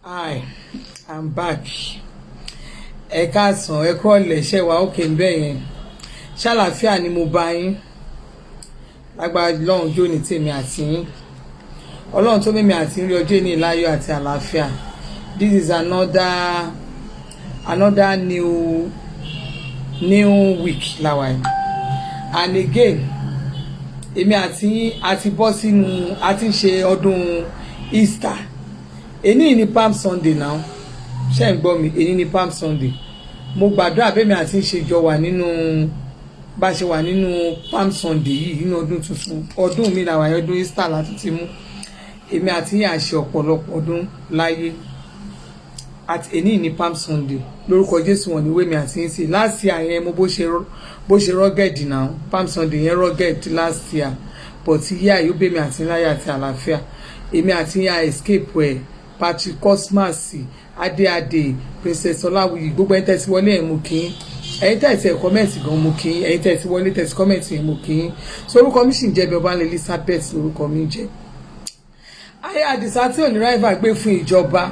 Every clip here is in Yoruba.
Hi, I'm back. Ẹ káàsán, ẹ kúrọ̀lẹ́, ṣé wà okay ńbẹ̀ yẹn. Ṣàlàáfíà ni mo bá yín. Lágbára Ọlọ́run jó ní tèmi àti yín. Ọlọ́run tó mímí àti rí ọjọ́ ní láyọ̀ àti àlàáfíà. This is another new week láwa yìí. And again, èmi àti yín àti bọ́ sínú àti ṣe ọdún Easter. Èní ni Palm Sunday now. Ṣé ń gbọ́ mi? Èní ni Palm Sunday. Mo gbàdúrà bẹ́mi àti ṣe jọ wà nínú bá ṣe wà nínú Palm Sunday yìí nínú ọdún tuntun. Ọdún mi làwa ọdún Easter láti ti mú. Èmi àti yín àṣẹ ọ̀pọ̀lọpọ̀ ọdún láyé. At èní ni Palm Sunday. Lórúkọ Jésù wọn ni wémi àti yín sí. Last year yẹn mo bó ṣe rugged now. Palm Sunday yẹn rugged last year. But year yóò bẹ́mi àti láyé àti àlàáfíà. Èmi àti yín à escape ẹ̀. Patrick Cosmas, Ade, Princess Olawuyi, gbogbo ẹ̀yin tẹ́sí wọlé ẹ̀ mú kí ẹ̀yin tẹ́sí ẹ̀ kọ́mẹ̀ntì gan mú kí ẹ̀yin tẹ́sí wọlé tẹ́sí kọ́mẹ̀ntì ẹ̀ mú kí so orúkọ mi sì ń jẹ́ bí Ọba Elizabeth lórúkọ mi jẹ́. Ayé Àdìsá tí ò ní ráìvà gbé fún ìjọba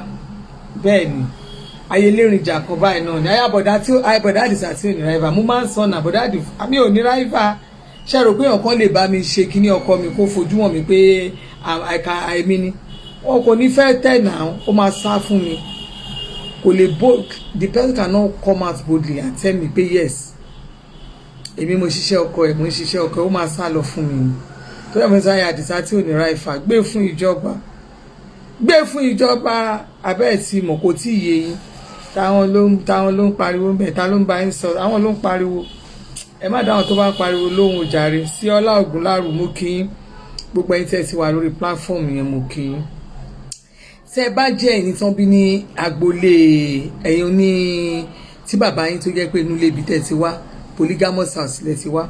bẹ́ẹ̀ ni ayé lérìnjà kan báyìí náà ni ayé àbọ̀dá Àdìsá tí ò ní ráìvà mo máa ń sọ àbọ̀dá àmì ò ní ráìvà ṣe rò pé ọ̀kan lè bá mi ṣe kíní ọkọ mi kó fojú wọn mi pé àìmí ni wọn kò ní fẹ́ tẹ̀ náà ó máa sá fún mi kò lè the person cannot come out boldly and tell me pé yes èmi mo ṣiṣẹ́ ọkọ ẹ̀ mo ń ṣiṣẹ́ ọkọ ẹ̀ ó máa sá lọ fún mi tó yẹ mo sọ ayé Àdìsá tí ò ní ra ìfà gbé fún ìjọba abẹ́ ẹ̀ tí mọ̀ kò tí ì yé yín táwọn ló ń pariwo ń bẹ̀ ta ló ń bá yín sọ àwọn ló ń pariwo ẹ má dáhùn tó bá ń pariwo lóhùn jàre sí Ọlá Ògúnlárù mú kí yín gbogbo ẹ̀yin tẹ́ ti wà lórí platform yẹn mú kí yín tẹ́ bá jẹ́ ẹni tán bí ní agboolé ẹ̀yin ní tí bàbá yín tó jẹ́ pé inú lébi tẹ́ ti wá polygamous house lẹ ti wá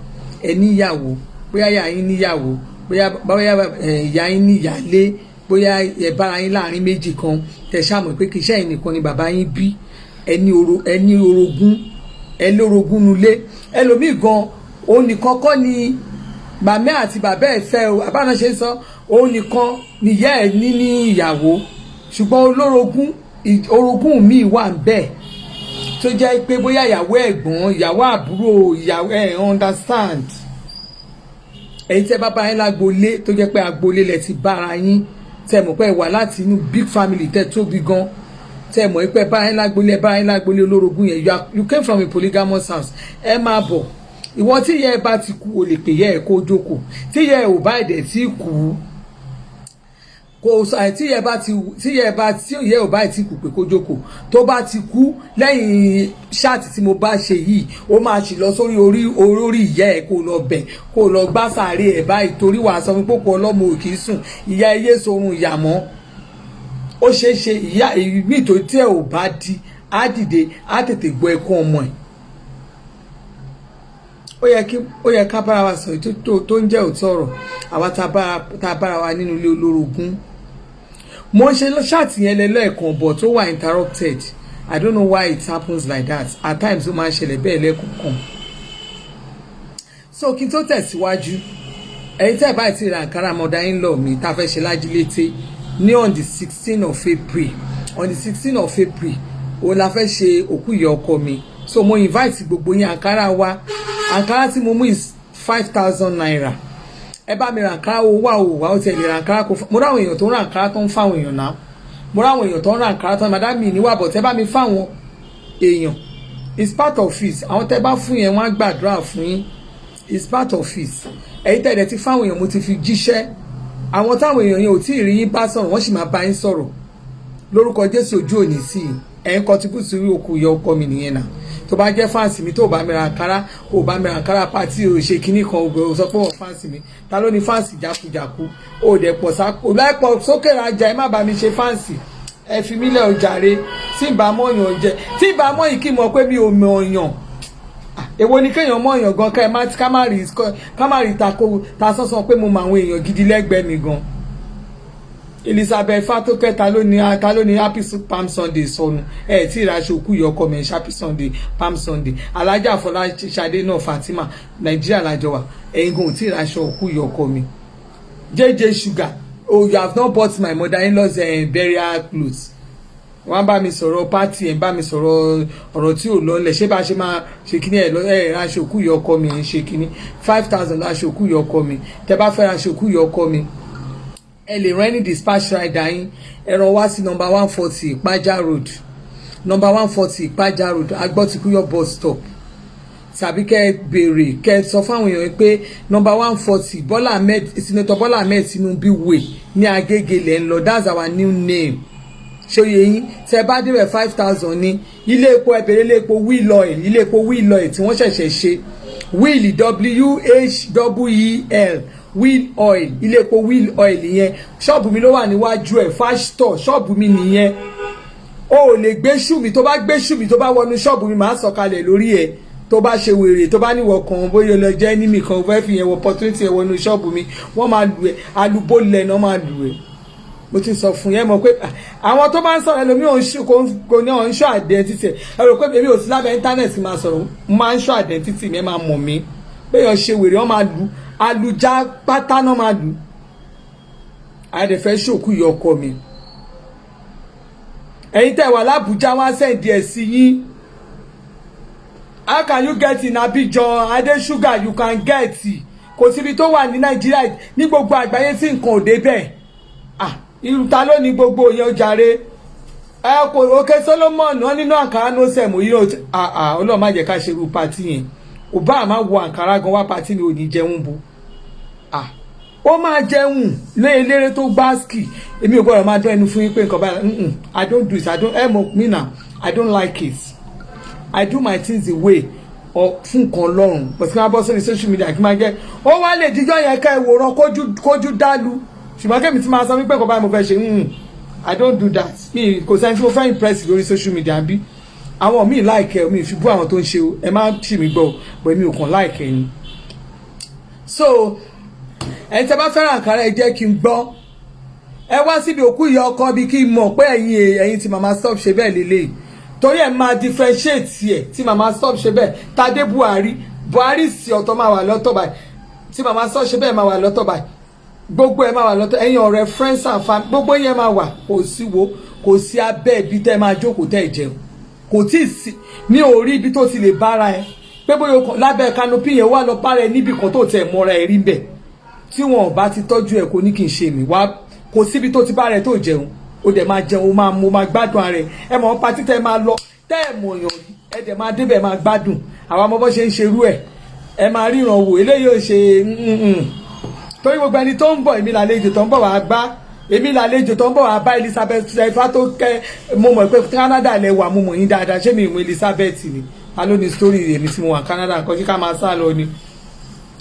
ẹ níyàwó bóyá ìyá yín níyàwó bóyá ìyá yín níyàlé bóyá ẹ bára yín láàrin méjì kan tẹ́ ṣàmọ̀ pé kì í ṣe ẹ̀yin nìkan ni bàbá yín bí ẹ ní orogún nulé ẹlòmíì gan òun nìkan kọ́ ni màmá àti bàbá ẹ̀ fẹ́ o àbáná ṣe ń sọ òun nìkan nìyá ẹ̀ ní ìyàwó ṣùgbọ́n orogún mi wà ń bẹ̀ tó jẹ́ pé bóyá ìyàwó ẹ̀gbọ́n ìyàwó àbúrò ìyàwó ẹ̀ understand ẹ̀yin tẹ́ bàbá yín lágbolé tó jẹ́ pé agbolé lẹ ti bára yín tẹ́ mọ̀ pé wà láti inú big family tẹ́ tóbi gan tẹ́ mọ̀ pé bára yín lágbolé olórogún yẹn you came from a polygamous house ẹ máa bọ̀ ìwọ tí ìyá ẹ bá ti kú o lè pè yẹ ẹ kó jókòó tí ìyá ẹ ò bá ẹ̀dẹ̀ tí kú kò sọ tí ìyá ẹ ò bá ti kú pé kó jókòó tó bá ti kú lẹ́yìn ṣáàtì tí mo bá ṣe yìí ó máa ṣì lọ sórí orí ìyá ẹ kó lọ bẹ̀ kó lọ gbá sàárè ẹ báyìí torí wàá sọ fún pópó ọlọ́mọ ò kì í sùn ìyá ẹ yé sorun ìyà mọ́ ó ṣeé ṣe ìyá ìmí tó tí ẹ ò bá di á dìde á tètè gbọ́ ẹkún ọmọ ẹ̀ ó yẹ ká bára wa sọ tó ń jẹ́ òótọ́ ọ̀rọ̀ àwa tá a bára wa nínú ilé olórogún mo ń ṣe ṣáàtì yẹn lẹ́lẹ́ẹ̀kan but tó wà interrupted I don't know why it happens like that at times ó máa ń ṣẹlẹ̀ bẹ́ẹ̀ lẹ́ẹ̀kọ̀ọ̀kan so kí n tó tẹ̀síwájú ẹ̀yin tẹ́ ẹ̀ báyìí ti ra àǹkárá mother-in-law mi tá a fẹ́ ṣe lájílété ní on the 16th of April òun la fẹ́ ṣe òkú ìyá ọkọ mi so mo invite gbogbo yín àǹkárá wa àǹkárá tí mo mú is 5,000 naira ẹ bá mi ra àǹkárá owó wà ó tiẹ̀ lè ra àǹkárá kó mo ráwọn èèyàn tó ń ra àǹkárá tó ń fáwọn èèyàn náà mo ráwọn èèyàn tó ń ra àǹkárá tó ń madame níwà bọ̀ tẹ́ bá mi fáwọn èèyàn it's part of it àwọn tẹ́ bá fún yẹn wọ́n á gbàdúrà fún yín it's part of it ẹ̀yin tẹ̀lé ti fáwọn èèyàn mo ti fi jíṣẹ́ àwọn táwọn èèyàn yẹn ò tí ì rí yín bá sọ̀rọ̀ wọ́n sì máa bá yín sọ̀rọ̀ lórúkọ Jésù ojú òní sí i ẹ̀yin contribute sí òkú ìyá ọkọ mi nìyẹn náà tó bá jẹ́ fáǹsì mi tó bá mi ra àǹkárá ò bá mi ra àǹkárá pàtí ò ṣe kinní kan ò sọ pé wọ́n fáǹsì mi ta ló ní fáǹsì jákujàku ò dẹ̀ pọ̀ sápò láìpọ̀ sókè rajà ẹ má bá mi ṣe fáǹsì ẹ fi mí lẹ̀ ọjàre tí ì bá mọ̀ yàn jẹ tí ì bá mọ̀ yìí kí mọ̀ pé mi ò mọ̀ yàn èwo ni kéèyàn mọ̀ yàn gan ká má rí ta sọ́sọ́ pé mo mọ àwọn èèyàn gidi lẹ́gbẹ̀ẹ́ mi gan Elizabeth Fatoke ta ló ní happy Palm Sunday sọnù ẹ tí ìraṣọ òkú ìyá ọkọ mi happy Sunday Palm Sunday Alájà Fọláṣadé náà Fatima Nàìjíríà lájọ wà ẹ̀yin gan tí ìraṣọ òkú ìyá ọkọ mi JJ Sugar oh you have not bought my mother-in-law's burial clothes wọ́n bá mi sọ̀rọ̀ pátì ẹ̀ ń bá mi sọ̀rọ̀ ọ̀rọ̀ tí ò lọ́lẹ̀ ṣé bá ṣe máa ṣe kíní ẹ̀ ra aṣòkú yọ ọkọ mi ẹ̀ ń ṣe kíní 5,000 aṣòkú yọ ọkọ mi tẹ bá fẹ́ ra aṣòkú yọ ọkọ mi ẹ lè rán ní dispatch rider yín ẹ rán wá sí number 140 Ìpájà road number 140 Ìpájà road Agbọ́tikúyọ̀ bus stop tàbí kẹ́ ẹ béèrè kẹ́ ẹ sọ fáwọn èèyàn pé number 140 Bọ́lá Ahmed Senator Bọ́lá Ahmed Tinubu way ní Agége lẹ́ ń lọ, that's our new name. Ṣòye yín tẹ bá débẹ̀ 5,000 ní ilé epo ẹ béèrè ilé epo wheel oil, ilé epo wheel oil tí wọ́n ṣẹ̀ṣẹ̀ ṣe wheel WHEEL wheel oil, ilé epo wheel oil yẹn ṣọ́ọ̀bù mi ló wà níwájú ẹ̀ Fash Store ṣọ́ọ̀bù mi nìyẹn. O ò lè gbé ṣù mi, tó bá gbé ṣù mi tó bá wọnú ṣọ́ọ̀bù mi màá sọ̀kalẹ̀ lórí ẹ̀ tó bá ṣe wèrè tó bá níwọ̀ kan bóyá lọ jẹ́ ní mi kan fẹ́ fi yẹn wọ opportunity ẹ̀ wọnú ṣọ́ọ̀bù mi wọ́n máa lù ẹ́ alúbólẹ̀ náà máa lù ẹ́. Mo ti sọ fún yẹn mọ̀ pé àwọn tó bá ń sọ̀rọ̀ ẹlòmíì kò ní ọ̀n ṣọ́ identity ẹ rò pé èmi ò sí lábẹ́ íńtánẹ́ẹ̀tì máa sọ̀rọ̀ máa ń ṣọ́ identity mi ẹ máa mọ̀ mí pé yọ ṣe wèrè wọ́n máa lù alùjá pátá náà máa lù àyẹ̀dẹ̀fẹ́ ṣòkú yọ ọkọ mi. Ẹ̀yin tẹ́ wà l'Abuja wá sẹ́ǹdì ẹ̀ sí yín. How can you get in Abidjan Ade Sugar you can get kò síbi tó wà ní Nàìjíríà ní gbogbo àgbáyé tí nǹkan ò dé bẹ́ẹ̀. Irú ta ló ní gbogbo yẹn ó jàre ẹ kò Òkè Solomon wọn nínú àǹkárá ló sẹ̀mú yìí Ọlọ́run má jẹ́ ká ṣe irú pati yẹn ò bá àmà wọ àǹkárá gan wá pati ni ò ní jẹun bu ó máa jẹun eléré tó gbáàsì èmi ò gbọ́dọ̀ máa dán ẹnu fún yín pé nǹkan báyìí I don't do it I don't me now I don't like it I do my things the way fún nǹkan lọ́rùn but kí n máa bọ́ sórí social media kí n máa jẹ́ ó wá lè díjọ́ yẹn ká ìwòran kójú dálu ṣùgbọ́n kẹ́mi tí máa sọ wípé nǹkan báyìí mo fẹ́ ṣe I don't do that mi kò sẹ́ni tí mo fẹ́ impress lórí social media bí àwọn míì like ẹ mi fi bú àwọn tó ń ṣe o ẹ má ṣì mí gbọ́ but mi ò kàn like ẹ ni. So ẹni tí a bá fẹ́ràn àkàrà ẹ jẹ́ kí n gbọ́ ẹ wá síbi òkú ìyá ọkọ bí kí n mọ̀ pé ẹ̀yin tí mama stop ṣe bẹ́ẹ̀ lélẹ̀ torí ẹ máa differentiate ẹ tí mama stop ṣe bẹ́ẹ̀ Tadé Buhari sí ọ̀tọ̀ máa wà lọ́tọ̀ báyìí tí mama stop ṣe bẹ́ẹ̀ máa wà lọ́tọ̀ báyìí gbogbo ẹ máa wà lọ́tọ̀ ẹ̀yin ọ̀rẹ́ friends and family gbogbo yẹn máa wà kò sí abẹ́ ibi tẹ́ máa jókòó tẹ́ jẹun kò tí ì sí ní orí ibi tó ti lè bára ẹ pé bóyá lábẹ́ canopy yẹn wà lọ bára ẹ níbi kan tó tẹ̀ mọ́ra ẹ rí bẹ́ẹ̀ tí wọn ò bá ti tọ́jú ẹ kò ní kí n ṣe mí wá kò síbi tó ti bára ẹ tó jẹun ó dẹ̀ máa jẹun ó máa mú máa gbádùn ara ẹ mọ̀ pátí tẹ́ máa lọ tẹ́ ẹ̀ mọ̀ yàn ẹ dẹ̀ máa débẹ̀ máa gbádùn àwọn ọmọ bọ́ ṣe ń ṣerú ẹ máa ríran wò eléyìí ò ṣe torí gbogbo ẹni tó ń bọ̀ èmi làlejò tó ń bọ̀ wá bá èmi làlejò tó ń bọ̀ wá bá Elizabeth Ifá tó kẹ́ mo mọ̀ pé Canada lẹ wà mo mọ̀ yín dáadáa ṣé mi ìmọ̀ Elizabeth ni a ló ní story èmi tí mo wà Canada nǹkan tí ká máa sá lọ ni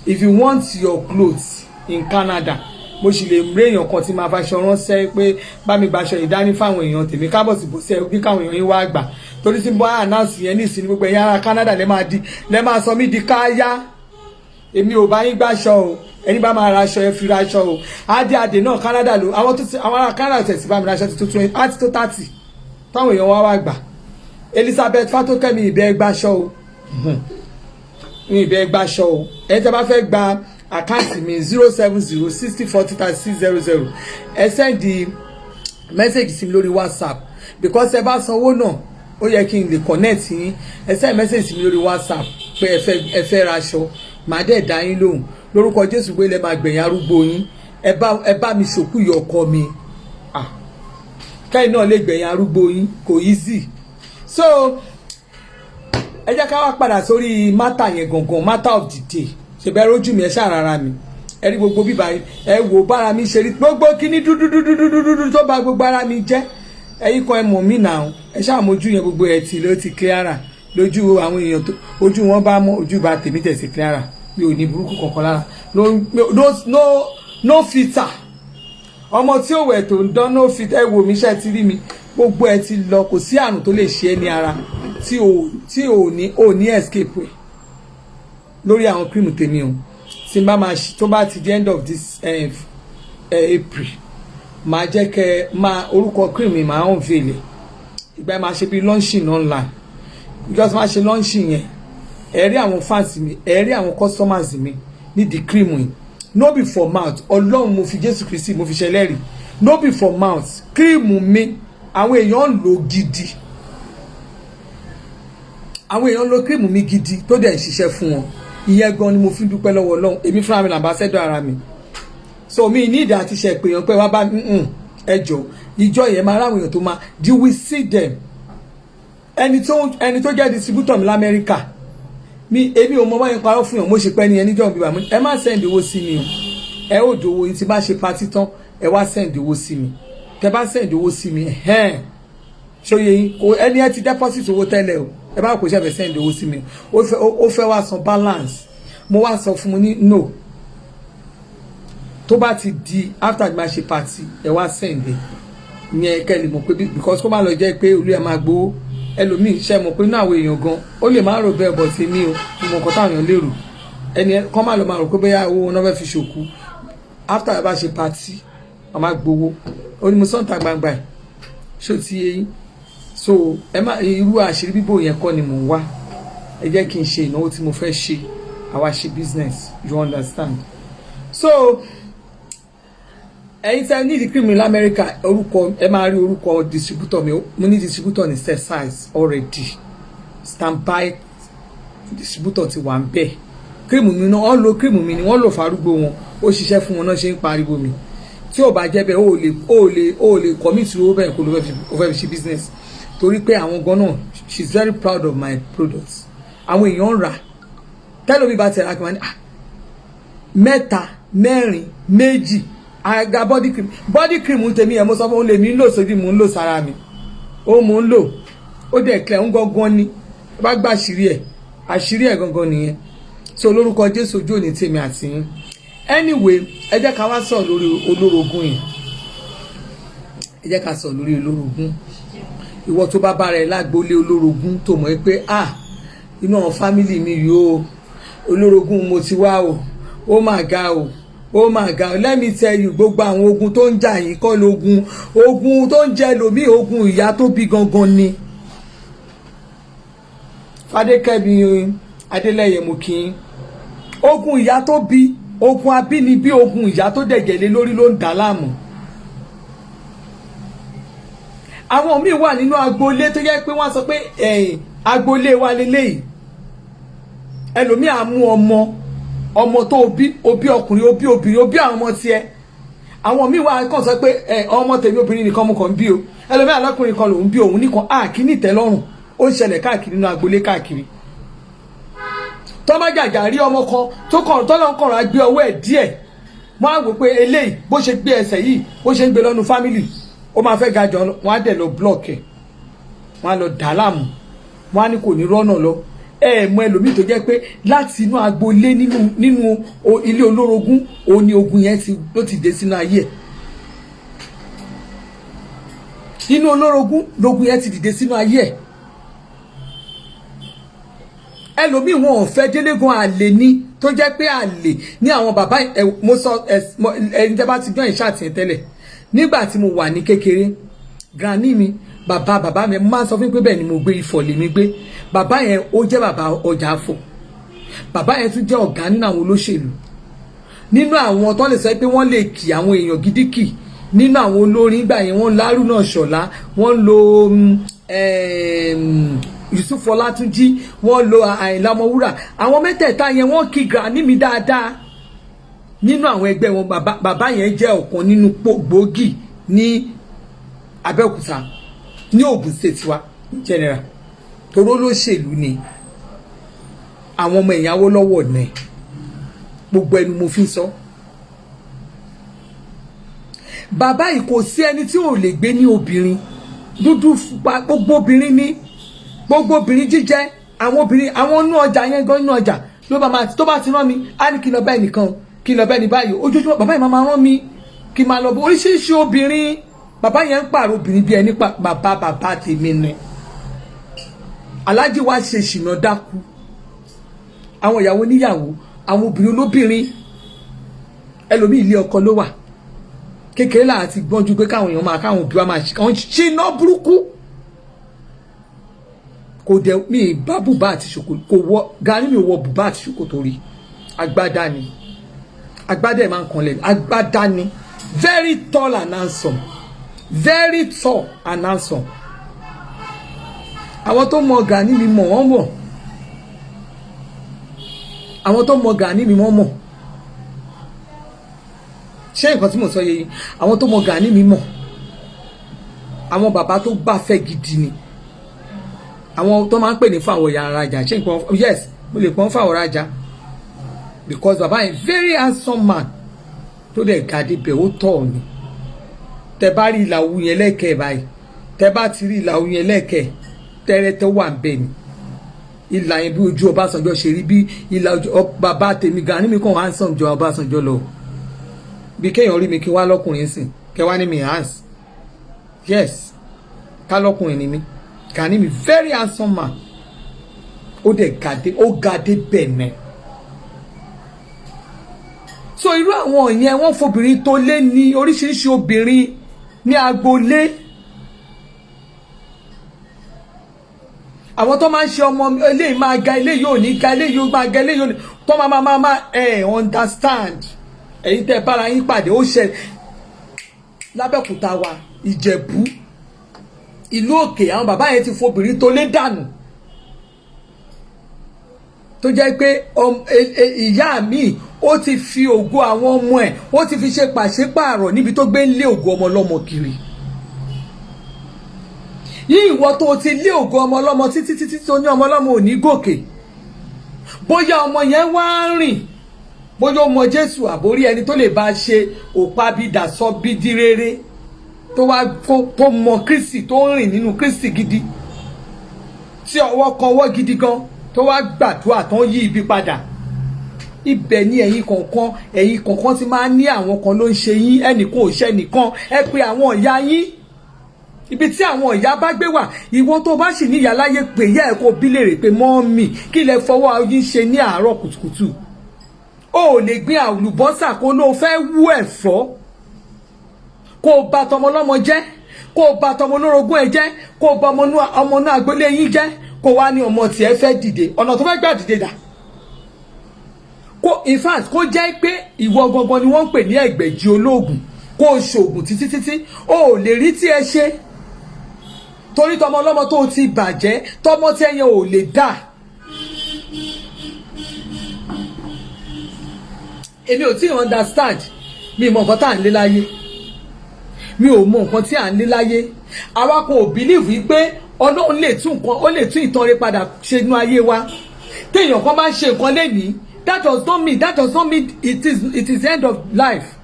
if you want your clothes in Canada mo sì lè rí èèyàn kan tí máa faṣọ ránṣẹ́ pé bá mi gbaṣọ ìdání fáwọn èèyàn tèmi kábọ̀ sí bọ́sẹ̀ bí káwọn èèyàn yín wá gbà torí tí mo announce yẹn ní ìsinmi gbogbo ẹ̀yà ara Canada lẹ́ máa sọ mí di káyá èmi ò bá yín gbàṣọ o ẹni bá máa ra aṣọ ẹ fi ra aṣọ o adé náà Canada ló àwọn ará Canada tẹ̀sí bá mi ra aṣọ ti tó 20 àti tó 30 táwọn èèyàn wá gbà Elizabeth Fatokemi ìbẹ́ gbàṣọ o ìbẹ́ gbàṣọ o ẹni tí a bá fẹ́ gba àkáǹtì mi 07060403600 ẹ sẹ́ndì mẹ́sẹ̀gì sí mi lórí WhatsApp because ẹ bá sanwó náà ó yẹ kí n lè connect yín ẹ sẹ́ndì mẹ́sẹ̀gì sí mi lórí WhatsApp pé ẹ fẹ́ ra aṣọ màá dẹ̀ dá yín lóhùn lórúkọ Jésù pé lẹ máa gbẹ̀yìn arúgbó yín ẹ bá mi ṣòkú ìyá ọkọ mi kẹ́yìn náà lè gbẹ̀yìn arúgbó yín kò easy. So ẹ jẹ́ ká wá padà sórí matter yẹn gangan matter of the day ṣe bẹ́ẹ̀ rójú mi ẹ ṣàrara mi ẹ rí gbogbo bíbá ẹ wò bára mi ṣe rí gbogbo kíní dúdúdúdúdúdú tó bá gbogbo ara mi jẹ́ ẹ̀yin kan ẹ mọ̀ mí náà ẹ ṣàmójú yẹn gbogbo ẹ̀ tí ló ti cleara lójú àwọn èèyàn tó ojú wọn bá mọ ojú bá tèmi tẹ̀sí cleara mi ò ní burúkú kankan lára no filter ọmọ tí ó wẹ̀ tó ń dán no filter ẹ wò mí ṣe ti rí mi gbogbo ẹ ti lọ kò sí àrùn tó lè ṣe é ní ara tí ò ní escape ẹ lórí àwọn cream tèmi o tí n bá máa tó bá ti the end of this April máa jẹ́ kẹ́ máa orúkọ cream mi máa ń veil ìgbà máa ṣe bí launching online because máa ṣe launching yẹn ẹ rí àwọn fans mi ẹ rí àwọn customers mi ní the cream yìí no be for mouth Ọlọ́run mo fi Jésù Kristi mo fi ṣẹlẹ́rìí no be for mouth cream mi àwọn èèyàn ń lò gidi, àwọn èèyàn lo cream mi gidi tó dẹ̀ ń ṣiṣẹ́ fún wọn. Ìyẹn gan ni mo fi dúpẹ́ lọ́wọ́ Ọlọ́run. Èmi fúnra mi l'ambassador ara mi, so mi ní ìdí àti ṣe pé èèyàn pé wá bá ẹjọ́ ìjọ yẹn máa ráwọn èèyàn tó máa, you will see them. ẹni tó jẹ́ distributor mi l'Amẹ́ríkà, èmi ò mọ wáyé parọ́ fún yàn, mo ṣe pẹ́ ní ẹni jọ́ bíbá mi, ẹ má send owó sí mi o, ẹ ó dòwó yín tí bá ṣe party tán ẹ wá send owó sí mi, tẹ bá send owó sí mi ṣòye yín kò ẹni ẹ ti deposit owó tẹ́lẹ̀ o, ẹ bá kò ṣe fẹ́ send owó sí mi, ó fẹ́ wá san balance, mo wá sọ fún mi ní no, tó bá ti di after ma ṣe party ẹ wá send ìyẹn kẹ́lì mọ̀ pé because kó má lọ jẹ́ pé olú ẹ máa gbowó ẹlòmíì ṣe mọ̀ pé inú àwọn èèyàn gan ó lè má rò bẹ́ẹ̀ bọ̀ sí mi o, ìmọ̀ nǹkan táwọn èèyàn lérò ẹni kọ́ má lọ máa rò pé bóyá owó wọn náà fẹ́ fi ṣòkú after ẹ bá ṣe party wọn máa gbowó ó ní mo sọ́ǹtà gbangba ẹ̀ ṣó ti yé yín. So ẹ má irú àṣírí bíbò yẹn kọ́ ni mò ń wá, ẹ jẹ́ kí n ṣe ìnáwó tí mo fẹ́ ṣe, àwa ṣe business, you understand. So ẹ̀yin tẹ́ ní cream ní l'Amẹ́ríkà, orúkọ ẹ máa rí orúkọ distributor mi, mo ní distributor ní set size already, standby distributor ti wà ń bẹ̀. Cream mi náà wọ́n lo cream mi ni wọ́n lò fárúgbó wọn, ó ṣiṣẹ́ fún wọn náà ṣe ń pariwo mi. Tí ò bá jẹ́ bẹ́ẹ̀ ó lè commit owó bẹ́ẹ̀ kó ló fẹ́ fi ṣe business, torí pé àwọn gan náà she is very proud of my products. Àwọn èèyàn ń rà tẹ́lómi bá tẹ̀ra kí wọ́n ní mẹ́ta mẹ́rin méjì àga body cream tèmi ẹ̀ mo sọ fún un lèmi ń lò sójú mò ń lò sára mi, ó mò ń lò ó dẹ̀ clear ń gangan ni bá gbà àṣírí ẹ̀ gangan nìyẹn. So lórúkọ Jésù ojú òní tèmi àti yín. Anyway ẹ jẹ́ ká wá sọ̀rọ̀ lórí olórogún yìí, ẹ jẹ́ ká sọ̀rọ̀ lórí olórogún. Ìwọ tó bá bára ẹ lágbólé olórogún tó mọ̀ pé inú àwọn fámìlì mi yìí o olórogún mo ti wá o, ó mà ga o, oh my God, let me tell you, gbogbo àwọn ogun tó ń jà yín kọ́ ogun tó ń jẹ lómi, ogun ìyá tó bí gangan ni. Fadékẹ́mi Adélẹ́yẹ mo kí yín. Ogun ìyá tó bí, ogun abínibí, ogun ìyá tó dẹ̀gẹ̀lé lórí ló ń dà láàmú. Àwọn míì wà nínú agboolé tó yẹ pé wọ́n sọ pé agboolé wa leléyìí, ẹlòmíì á mú ọmọ tó bí ọkùnrin ó bí obìnrin ó bí àwọn ọmọ tiẹ̀, àwọn míì wà kàn sọ pé ọmọ tèmi obìnrin nìkan mo kàn bí o, ẹlòmíì alákùnrin kan lòún bí òun nìkan kíní ìtẹ́lọ́rùn ó ń ṣẹlẹ̀ káàkiri nínú agboolé káàkiri. tó bá jàjà rí ọmọ kan tó kàn tọ́lọ́ kàn á gbé ọwọ́ ẹ̀ díẹ̀, wọ́n á wò pé eléyìí bó ṣe gbé ẹsẹ̀ yìí bó ṣe ń gbé lọ́nu fámìlì ó máa fẹ́ ga jọ, wọ́n á dẹ̀ lọ blọọkì ẹ̀, wọ́n á lọ dà láàmú, wọ́n á ní kò ní rọ́nà lọ. Mọ ẹlòmíì tó jẹ́ pé láti inú agboolé nínú ilé olórogún òun ni ogun yẹn ló ti dé sínú ayé ẹ̀. Nínú olórogún lógun yẹn ti dìde sínú ayé ẹ̀. Ẹlòmíì wọn ò fẹ́ délégun àlè ní tó jẹ́ pé àlè ní àwọn bàbá mo sọ ẹni tẹ́ bá ti gbọ́n ìṣàtì tẹ́lẹ̀ nígbà tí mo wà ní kékeré, granny mi bàbá mi máa ń sọ fún pé bẹ́ẹ̀ ni mo gbé Ifọ̀ lèmi gbé. Bàbá yẹn ó jẹ́ bàbá ọjà Afọ̀, bàbá yẹn tún jẹ́ ọ̀gá nínú àwọn olóṣèlú, nínú àwọn tó lè sọ pé wọ́n lè kì àwọn èèyàn gidi kì nínú àwọn olórin ìgbà yẹn. Wọ́n Lárúnà Ṣọ̀lá, wọ́n lo Yusuf Ọlátúnjí, wọ́n lo Àyìnlá Ọmọwúrà. Àwọn mẹ́tẹ̀ẹ̀ta yẹn wọ́n kí granny mi dáadáa nínú àwọn ẹgbẹ́ wọn. Bàbá yẹn jẹ́ ọ̀kan nínú gbòógì ní Abẹ́òkúta ní Ògùn state wa general, toró lóṣèlú ni àwọn ọmọ ìyàwó lọ́wọ́ ní gbogbo ẹnu mo fi sọ. Bàbá yìí kò sí ẹni tí ò lè gbé ní obìnrin dúdú pupa, gbogbo obìnrin ní gbogbo obìnrin jíjẹ, àwọn obìnrin àwọn inú ọjà yẹn gan inú ọjà ló bá máa tó bá ti rán mi á ní kí lọ bá ẹnìkan kí lọ bá ẹni báyìí ojoojúmọ́ bàbá yìí máa rán mi kí máa lọ bó oríṣiríṣi obìnrin. Bàbá yẹn ń pààrọ̀ obìnrin bí ẹni bàbá tèmi ni. Aláàjì wa ṣe ṣìnà dákú, àwọn ìyàwó níyàwó, àwọn obìnrin olóbìnrin, ẹlòmíì ilé ọkọ ló wà kékeré láti gbọ́njú pé káwọn òbí wa máa ṣìnà burúkú. Kò dẹ̀ mi bá bùbá àti ṣòkòtò kò wọ gani mi wọ bùbá àti ṣòkòtò rí, agbádá ni, agbádá ẹ̀ máa ń kanlẹ̀, agbádá ni, very tall and handsome, very tall and handsome. Àwọn tó mọ Gani mi mọ̀ wọ́n mọ̀. Àwọn tó mọ Gani mi wọ́n mọ̀. Ṣé nǹkan tí mo sọ yé yín? Àwọn tó mọ Gani mi mọ̀. Àwọn bàbá tó bá fẹ́ gidi ni. Àwọn tó máa ń pè ní fáwọn ìyá arajà. Ṣé nǹkan, yes, mo lè pọ́n fáwọn arajà. Because bàbá yẹn very handsome man. Tó dẹ̀ gàdé bẹ̀ ó tọ̀ ni. Tẹ bá rí ìlà òun yẹn lẹ́kẹ̀ẹ́ báyìí. Tẹ bá ti rí ìlà òun yẹn lẹ́kẹ̀ẹ́. Tẹ́rẹ́ tó wà ń bẹ̀ ni. Ìlà yẹn bí ojú Ọbásanjọ́ ṣe rí, bí ìlà bàbá tèmi Gani mi kàn handsome jọ Ọbásanjọ́ lọ. Bí kéèyàn rí mi kí wá lọ́kùnrin sìn, kẹ wá ní mi hands. Yes, ká lọ́kùnrin ni mi. Gani mi very handsome man. Ó dẹ̀ gàdé, ó gàdé bẹ̀nẹ̀. So irú àwọn yẹn wọ́n fobìnrin tó lé ní oríṣiríṣi obìnrin ní agboolé. Àwọn tó máa ń ṣe ọmọ eléyìí máa ga, eléyìí ò ní ga, eléyìí ò máa ga, eléyìí ò ní, tó máa understand. Ẹ̀yin tẹ́ bára yín pàdé ó ṣe l'Abẹ́òkúta wa, Ìjẹ̀bú, ìlú òkè, àwọn bàbá yẹn ti fobìnrin tó lé dànù. Tó jẹ́ pé ìyá mi ó ti fi ògo àwọn ọmọ ẹ̀ ó ti fi ṣe pàṣípààrọ̀ níbi tó gbé ń lé ògo ọmọ ọlọ́mọ kiri. Yí ìwọ tó ti lé ògo ọmọ ọlọ́mọ títí tó ní ọmọ ọlọ́mọ ò ní gòkè. Bóyá ọmọ yẹn wá ń rìn, bóyá ó mọ Jésù àbórí ẹni tó lè bá ṣe òpá bí dàsọ bí di rere, tó wá tó mọ Kristi, tó ń rìn nínú Kristi gidi, tí ọwọ́ kan ọwọ́ gidi gan, tó wá gbàdúrà tó ń yí ibi padà. Ibẹ̀ ni ẹ̀yin kọ̀ọ̀kan ti máa ní àwọn kan ló ń ṣe yín, ẹnìkan ò ṣe ẹnìkan. Ẹ pé àwọn ìyá yín, ibi tí àwọn ìyá bá gbé wà, ìwọ tó bá sì ní ìyá láyé pé ìyá ẹ̀ kó bí léèrè pé mọ́mì kí lẹ fọwọ́ yín ṣe ní àárọ̀ kùtùkùtù. O lè gbin àlùbọ́sà kó ló fẹ́ wú ẹ̀fọ́, kó bà tọmọ lọ́mọ jẹ́, kó bà tọmọ olórogún ẹ jẹ́, kó bà ọmọ náà agbolé yín jẹ́, kó wá ní ọmọ tiẹ̀ fẹ́ dìde. Ọ̀nà tó fẹ́ gbà dìde dà. In fact kó jẹ́ pé ìwọ gangan ni wọ́n ń pè ní ẹgbẹ̀jì olóògùn, kó ṣoògùn títí o lè rí tí ẹ ṣe. Torí tọmọ ọlọ́mọ tó ti bàjẹ́, tọmọ tí ẹyẹ ò lè dà. Èmi ò tí understand, mi mọ nǹkan tá à ń lé láyé. Mi ò mọ nǹkan tí à ń lé láyé. Àwa kò believe pé Ọlọ́run lè tún nǹkan, ó lè tún ìtàn rẹ̀ padà ṣe inú ayé wa. Téèyàn kan máa ń ṣe nǹkan lénìí, that does not mean it is the end of life.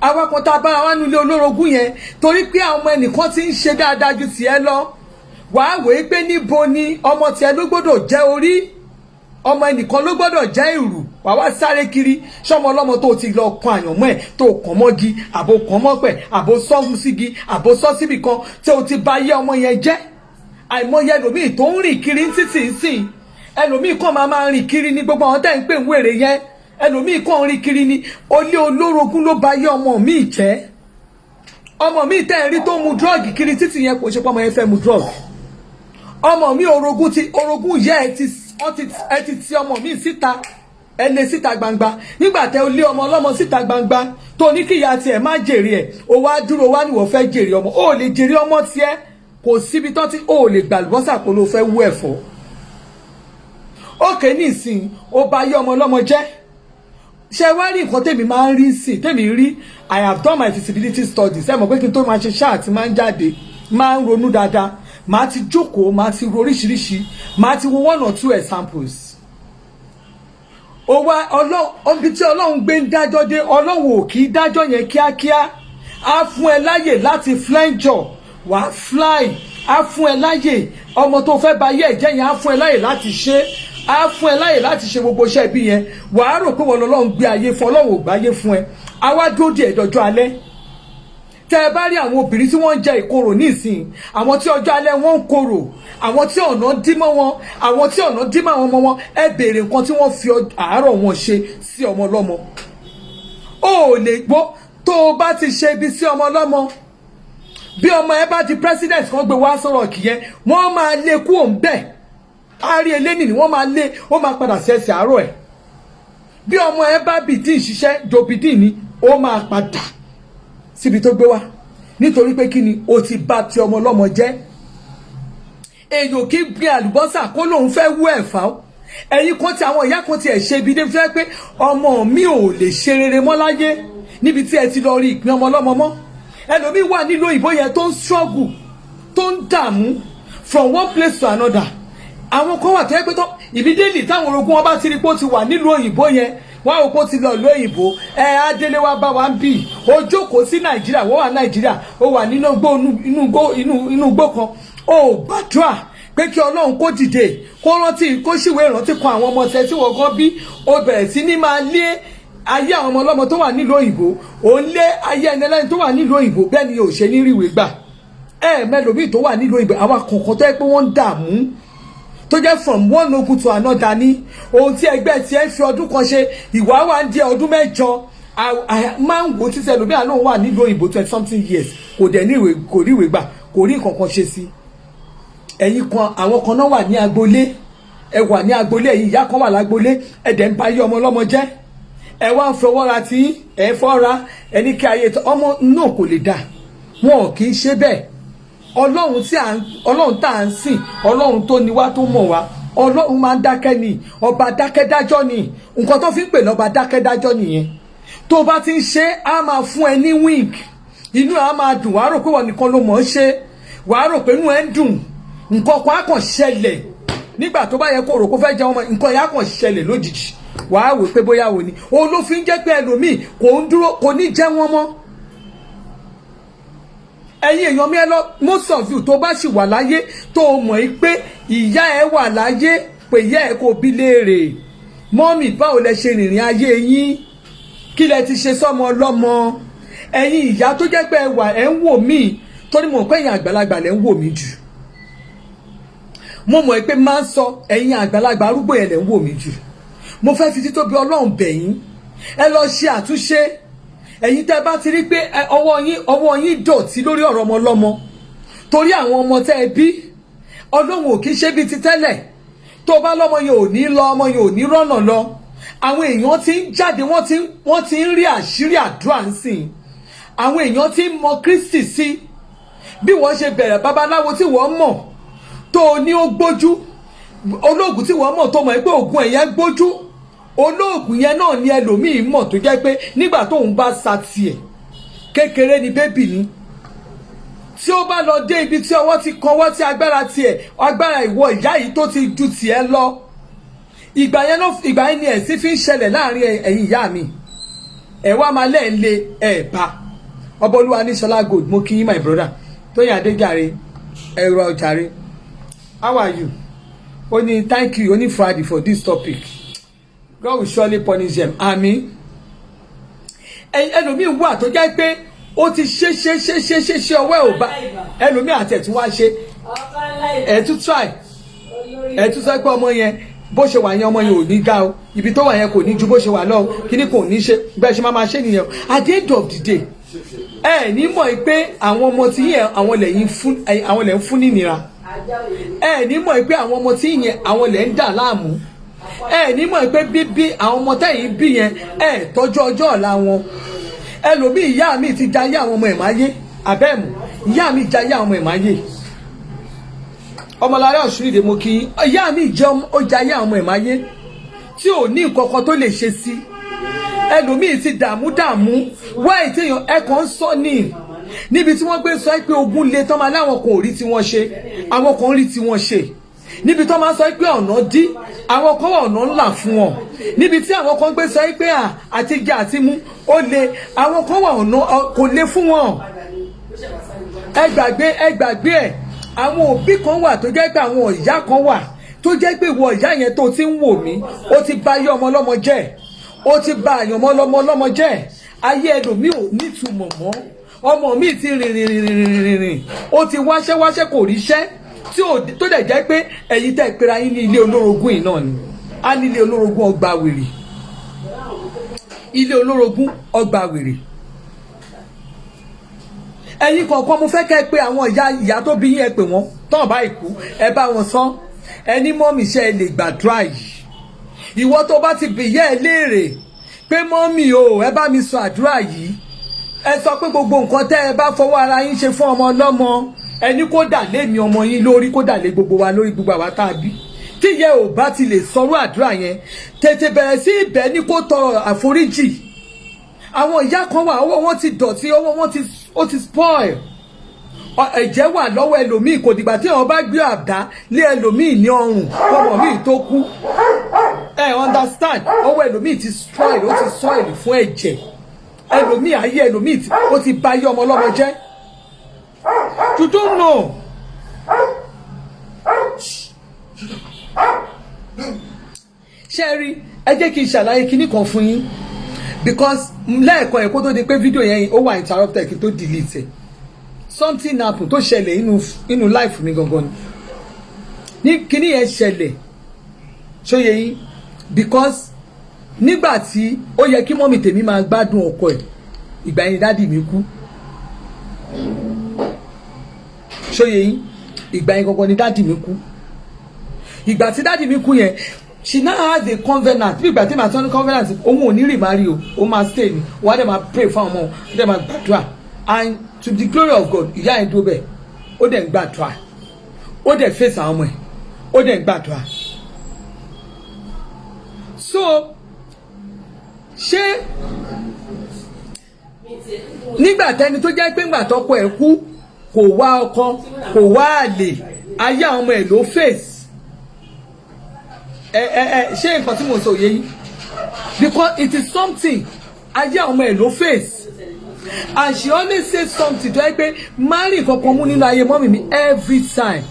Àwa kan tá a bára wá nílé olórogún yẹn, torí pé àwọn ọmọ ẹnìkan ti ń ṣe dáadáa ju tiẹ̀ lọ. Wàá wòó pé níbo ni ọmọ tiẹ̀ ló gbọ́dọ̀ jẹ́ orí, ọmọ ẹnìkan ló gbọ́dọ̀ jẹ́ ìrù. Wàá wá sáré kiri, ṣọmọ ọlọ́mọ tó ti lọ kan àyànmọ́ ẹ̀, tó kàn mọ́gi, àbò kàn mọ́pẹ̀, àbò sọ́hun sígi, àbò sọ́ síbì kan, tí o ti bà yé ọmọ yẹn jẹ́. Àìmọye ẹlòmíì tó ń rìn kiri títì sìn, ẹlòmíì kan máa rìn kiri ní gbogbo àwọn tẹ́ ń pè ń wèrè yẹn. Ẹlòmíì kan rìn kiri ní olé olórogún ló bà yé ọmọ mi jẹ́. Ọmọ mi tẹ́ ń rí tó mu drug kiri títì yẹn kò ṣe pé ọmọ yẹn fẹ́ mu drug. Ọmọ mi orogún yẹ ẹ ti ọmọ mi síta, ẹ lé síta gbangba. Nígbà tẹ́ o lé ọmọ ọlọ́mọ síta gbangba tó ní kí ìyá tiẹ̀ má jèrè ẹ̀, o wá dúró wá níwọ̀ fẹ́ jèrè ọmọ. O lè jèrè ọmọ tiẹ̀, kò síbi tó ti o lè gbàlùbọ́sà kó ló fẹ́ wú ẹ̀fọ́. Ókè nísìn ó bà yé ọmọ ọlọ́mọ jẹ́. Ṣé wá rí nǹkan tèmi máa ń rí sí, tèmi rí, I have done my feasibility studies. Ẹ mọ̀ pé kí n tó máa ṣe ṣáà tí máa ń jáde, máa ń ronú dáadáa. Màá ti jókòó, màá ti ro oríṣiríṣi, màá ti wo 1 or 2 examples. Ó wá ibi tí Ọlọ́run gbé ń dájọ́ dé, Ọlọ́run ò kì í dájọ́ yẹn kíákíá. Á fún ẹ láyè láti flenjọ, wàá fly. Á fún ẹ láyè, ọmọ tó fẹ́ bà yé ẹ̀jẹ̀ yẹn á fún ẹ láyè láti ṣe. Á fún ẹ láyè láti ṣe gbogbo iṣẹ́ ibi yẹn. Wàá rò pé wọ́n Ọlọ́run gbé ayé fún, Ọlọ́run ò gbé ayé fún ẹ. Á wá dúró di ẹ̀dọ̀jọ́ alẹ́. Tẹ́ ẹ bá rí àwọn obìnrin tí wọ́n ń jẹ ìkorò nísìn, àwọn tí ọjọ́ alẹ́ wọn ń korò, àwọn tí ọ̀nà dí mọ́ wọn, àwọn tí ọ̀nà dí mọ́ àwọn ọmọ wọn, ẹ béèrè nǹkan tí wọ́n fi àárọ̀ wọn ṣe sí ọmọ ọlọ́mọ. O lè gbọ́ tó o bá ti ṣe ibi sí ọmọ ọlọ́mọ. Bí ọmọ ẹ bá di president kan gbé wá sọ̀rọ̀ kìyẹn, wọ́n máa lé kú òun bẹ́ẹ̀. Ari eléni ni wọ́n máa lé, ó máa padà ṣẹ̀ṣẹ̀ àárọ̀ ẹ̀. Bí ọmọ ẹ bá bìdín ṣiṣẹ́, jòbìdín ni ó máa padà síbi tó gbé wá. nítorí pé kí ni o ti bà ti ọmọ ọlọ́mọ jẹ́. Èèyàn kì í gbin àlùbọ́sà kó lóun fẹ́ wú ẹ̀fà ó. Ẹ̀yin kan tí àwọn ìyá kan ti ẹ̀ ṣe ibi dé fẹ́ pé ọmọ mi ò lè ṣe rere mọ́ láyé níbi tí ẹ ti lọ rí ìpín ọmọ ọlọ́mọ mọ́. Ẹlòmíì wà nílùú òyìnbó yẹn tó ń struggle, tó ń dààmú from one place to another. Àwọn kan wà tó yẹ pé tó immediately táwọn orogún wọn bá ti rí pé ó ti wà nílùú òyìnbó yẹn, wọ́n á wò pé ó ti lọ ìlú òyìnbó, adélé wa bá wa ń bì, ó jókòó sí Nàìjíríà, wọ́n wà Nàìjíríà, ó wà inú igbó kan, ó gbàdúrà pé kí Ọlọ́run kó dìde, kó rántí, kó ṣìwé ìrántí kan àwọn ọmọ tẹ tí wọ́n gan bí, ó bẹ̀rẹ̀ sí ní máa lé ayé àwọn ọmọ ọlọ́mọ tó wà nílùú òyìnbó, ó ń lé ayé ẹni ẹlẹ́ni tó wà nílùú òyìnbó, bẹ́ẹ̀ ni ò ṣe ní ríwèé gbà. Mẹ́lòmíì tó wà nílùú òyìnbó, àwọn kọ̀ọ̀kan tó yẹ pé wọ́n ń dààmú, tó jẹ́ from one ogun to another ní ohun tí ẹgbẹ́ tí ẹ fi ọdún kan ṣe, ìwà wà ń di ọdún mẹ́jọ. Máa ń wò títí ẹlòmíà náà wà nílùú òyìnbó 20 something years, kò dẹ̀ ní ìwé, kò rí ìwé gbà, kò rí nǹkan kan ṣe sí. Ẹ̀yin kan, àwọn kan náà wà ní agboolé, ẹ wà ní agboolé, ẹ̀yin ìyá kan wà lágboolé, ẹ dẹ̀ ń ba ayé ọmọ ọlọ́mọ jẹ́, ẹ wá ń fọwọ́ ra tí ẹ fọ́ra ẹni kí ayé ọmọ náà kò lè dà. Wọn kì í ṣe bẹ́ẹ̀. Ọlọ́run tá à ń sìn, Ọlọ́run tó ní wá tó mọ̀ wá, Ọlọ́run máa ń dákẹ́ ni, ọba dákẹ́dájọ́ ni. Nǹkan tó fi ń pè lọ́ba dákẹ́dájọ́ nìyẹn. Tó bá ti ń ṣe, á máa fún ẹ ní wink, inú ẹ á máa dùn, wàá rò pé wọ́n nìkan ló mọ̀ ọ́ ṣe, wàá rò pé inú ẹ ń dùn, nǹkan kan á kàn ṣẹlẹ̀ nígbà tó bá yẹ kó rò kó fẹ́ jẹ ọmọ, nǹkan yẹn á kàn ṣẹlẹ̀ lójijì, wàá wò pé bóyá wò ni. Olófin jẹ́ pé ẹlòmíì kò ń dúró, kò ní jẹ́ wọn mọ́. Ẹ̀yin èèyàn mi ẹ lọ, most of you tó bá sì wà láyé tó mọ̀ pé ìyá ẹ wà láyé, pé ìyá ẹ kò bí léèrè, mọ́mì báwo lẹ ṣe rìnrìn ayé yín, kí lẹ ti ṣe sọ́mọ ọlọ́mọ. Ẹ̀yin ìyá tó jẹ́ pé ẹ wà, ẹ ń wò mí, torí mo mọ̀ pé ẹ̀yin àgbàlagbà lẹ ń wò mí jù. Mo mọ̀ pé máa ń sọ ẹ̀yin àgbàlagbà arúgbó yẹn lẹ ń wò mí jù. Mo fẹ́ fi títóbi Ọlọ́run bẹ̀ yín, ẹ lọ ṣe àtúnṣe. Ẹ̀yin tẹ́ bá ti rí pé ọwọ́ yín dọ̀tí lórí ọ̀rọ̀ ọmọ ọlọ́mọ torí àwọn ọmọ tẹ́ ẹ bí, Ọlọ́run ò kì í ṣe bí ti tẹ́lẹ̀. Tó bá lọ́mọ yẹn ò ní lọ, ọmọ yẹn ò ní rọ́nà lọ. Àwọn èèyàn ti ń jáde, wọ́n ti ń rí àṣírí àdúrà ń sìn. Àwọn èèyàn ti ń mọ Kristi sí. Bí wọ́n ṣe bẹ̀rẹ̀ babaláwo tí wọ́n mọ̀ tó ní ó gbójú, olóògùn tí wọ́n mọ̀ tó mọ̀ pé ògùn ẹ̀yẹ gbójú, olóògùn yẹn náà ni ẹlòmíì mọ̀ tó jẹ́ pé nígbà tóun bá sa tiẹ̀ kékeré ni bébì ni, tí ó bá lọ dé ibi tí ọwọ́ ti kanwọ́ tí agbára tiẹ̀, agbára ìwọ ìyá yìí tó ti ju tiẹ̀ lọ, ìgbà yẹn ni ẹ̀sìn fi ń ṣẹlẹ̀ láàrin ẹ̀yin ìyá mi. Ẹ wá máa lẹ́ẹ̀ lé ẹ̀ bá Ọbọ̀lúwa ní Ṣọlá Gold, mo kí yín my brother Tóyìn Adéjàre, ẹ̀rọ ọ̀jàre, how are you? Ó ní thank you, ó ní Friday for this topic. God will surely punish them. Àmín. Ẹlòmíì wà tó jẹ́ pé ó ti ṣe ọwọ́ ẹ̀ ò bá, ẹlòmíì àti ẹ̀tún wá ṣe, ẹ̀tún try, ẹ̀tún sọ pé ọmọ yẹn bó ṣe wà yẹn ọmọ yẹn ò ní ga o, ibi tó wà yẹn kò ní ju bó ṣe wà lọ, kíní kò ní ṣe, bẹ́ẹ̀ ṣe máa ṣe nìyẹn. At the end of the day, ẹ ní mọ̀ pé àwọn ọmọ tí yẹn àwọn lẹ̀ ń fún nínira. Ẹ ní mọ̀ pé àwọn ọmọ tí yẹn àwọn lẹ̀ ń dà láàmú. Ẹ ní mọ̀ pé bíbí àwọn ọmọ tẹ̀yìn bí yẹn ẹ tọ́jú ọjọ́ ọ̀la wọn. Ẹlòmíì ìyá mi ti jayé àwọn ọmọ ẹ̀ máyé, àbẹ́ẹ̀mù ìyá mi jayé àwọn ọmọ ẹ̀ máyé. Ọmọlára Ọ̀ṣunìdé mo kí ìyá mi jẹ́ ó jayé àwọn ọmọ ẹ̀ máyé tí ò ní nǹkan kan tó lè ṣe sí. Ẹlòmíì ti dààmú wáyé téèyàn ẹ̀kan ń sọ níbi tí wọ́n gbé sọ pé ogun le tán máa láwọn kan ò rí tí wọ́n ṣe, àwọn kan rí tí wọ́n ṣe. Níbi tó máa sọ pé ọ̀nà dí, àwọn kan wà ọ̀nà ńlá fún wọn. Níbi tí àwọn kan gbé sọ pé àti jẹ àti mú ó le, àwọn kan wà ọ̀nà kò le fún wọn. Ẹ gbàgbé ẹ̀, àwọn òbí kan wà tó jẹ́ pé àwọn ìyá kan wà tó jẹ́ pé ìwọ ìyá yẹn tó ti ń wò mí, ó ti bà ayé ọmọ ọlọ́mọ jẹ́, ó ti bà àyàn ọmọ ọlọ́mọ jẹ́. Ayé ẹlòmíì ò nítumọ̀ mọ́, ọmọ mi ti rìnrìn, ó ti wáṣẹ́ kò ríṣẹ́, tó dẹ̀ jẹ́ pé ẹ̀yin tẹ́ pera yín ní ilé olórogún yìí náà ni. A ní ilé olórogún ọgbà wèrè, ilé olórogún ọgbà wèrè. Ẹ̀yin kọ̀ọ̀kan mo fẹ́ kẹ́ pé àwọn ìyá tó bí yín ẹ pè wọ́n tán bá ìkú, ẹ bá wọn sọ, ẹni mọ́mì ṣe lè gbàdúrà yìí. Ìwọ tó bá ti bì yẹ́ ẹ léèrè pé mọ́mì o ẹ bá mi sọ àdúrà yìí, ẹ sọ pé gbogbo nǹkan tẹ́ ẹ bá fọwọ́ ara yín ṣe fún ọmọ ọlọ́mọ ẹni kó dà lé mi ọmọ yín lórí, kó dà lé gbogbo wa lórí, gbogbo àwa tá a bí. Tí ìyá ò bá ti lè sọ̀rọ̀ àdúrà yẹn tètè bẹ̀rẹ̀ sí ibẹ̀ ní kó tọrọ àforíjì. Àwọn ìyá kan wà ọwọ́ wọn ti dọ̀tí, ọwọ́ wọn ó ti spoil. Ẹ̀jẹ̀ wà lọ́wọ́ ẹlòmíì, kò dìgbà tí wọ́n bá gbé àdá lé ẹlòmíì ní ọrùn ọmọ míì tó kú. Ẹ understand, ọwọ́ ẹlòmíì ti spoil, ó ti spoil fún ẹ̀jẹ̀. Ẹlòmíì ayé ẹlòmíì ó ti bà ayé ọmọ ọlọ́mọ jẹ́. You don't know. Sherry, ẹ jẹ́ kí n ṣàlàyé kinní kan fún yín because lẹ́ẹ̀kan ẹ̀kọ́ tó di pé fídíò yẹn ó wà interrupted kí n tó delete ẹ̀. Something happen tó ṣẹlẹ̀ inú life mi gangan ni kinní yẹn ṣẹlẹ̀ ṣóye yín because nígbà tí ó yẹ kí mọ́mì tèmi máa gbádùn ọkọ ẹ̀ ìgbà yẹn dádì mi kú ṣóye yín ìgbà yẹn gangan ni dádì mi kú ìgbà tí dádì mi kú yẹn she now has a covenant bí ìgbà tí màá tán ní covenant òun ò ní remarry o ó máa stay ni wọ́n á dẹ̀ máa pray fún ọmọ ó dẹ̀ máa gbàdúrà and to the glory of God ìyá yẹn dúró bẹ́ẹ̀ ó dẹ̀ ń gbàdúrà ó dẹ̀ face àwọn ọmọ ẹ̀ ó dẹ̀ ń gbàdúrà so ṣé nígbà tẹni tó jẹ́ pé ńgbà tọ́kọ ẹ̀ kú kò wá ọkọ kò wá àlè ayé àwọn ọmọ ẹ̀ ló face ṣé nǹkan tí mo sọ yé yín because it is something ayé àwọn ọmọ ẹ̀ ló face and she always say something tó yẹ pé marry kankan mú nínú ayé mọ́mì mi every time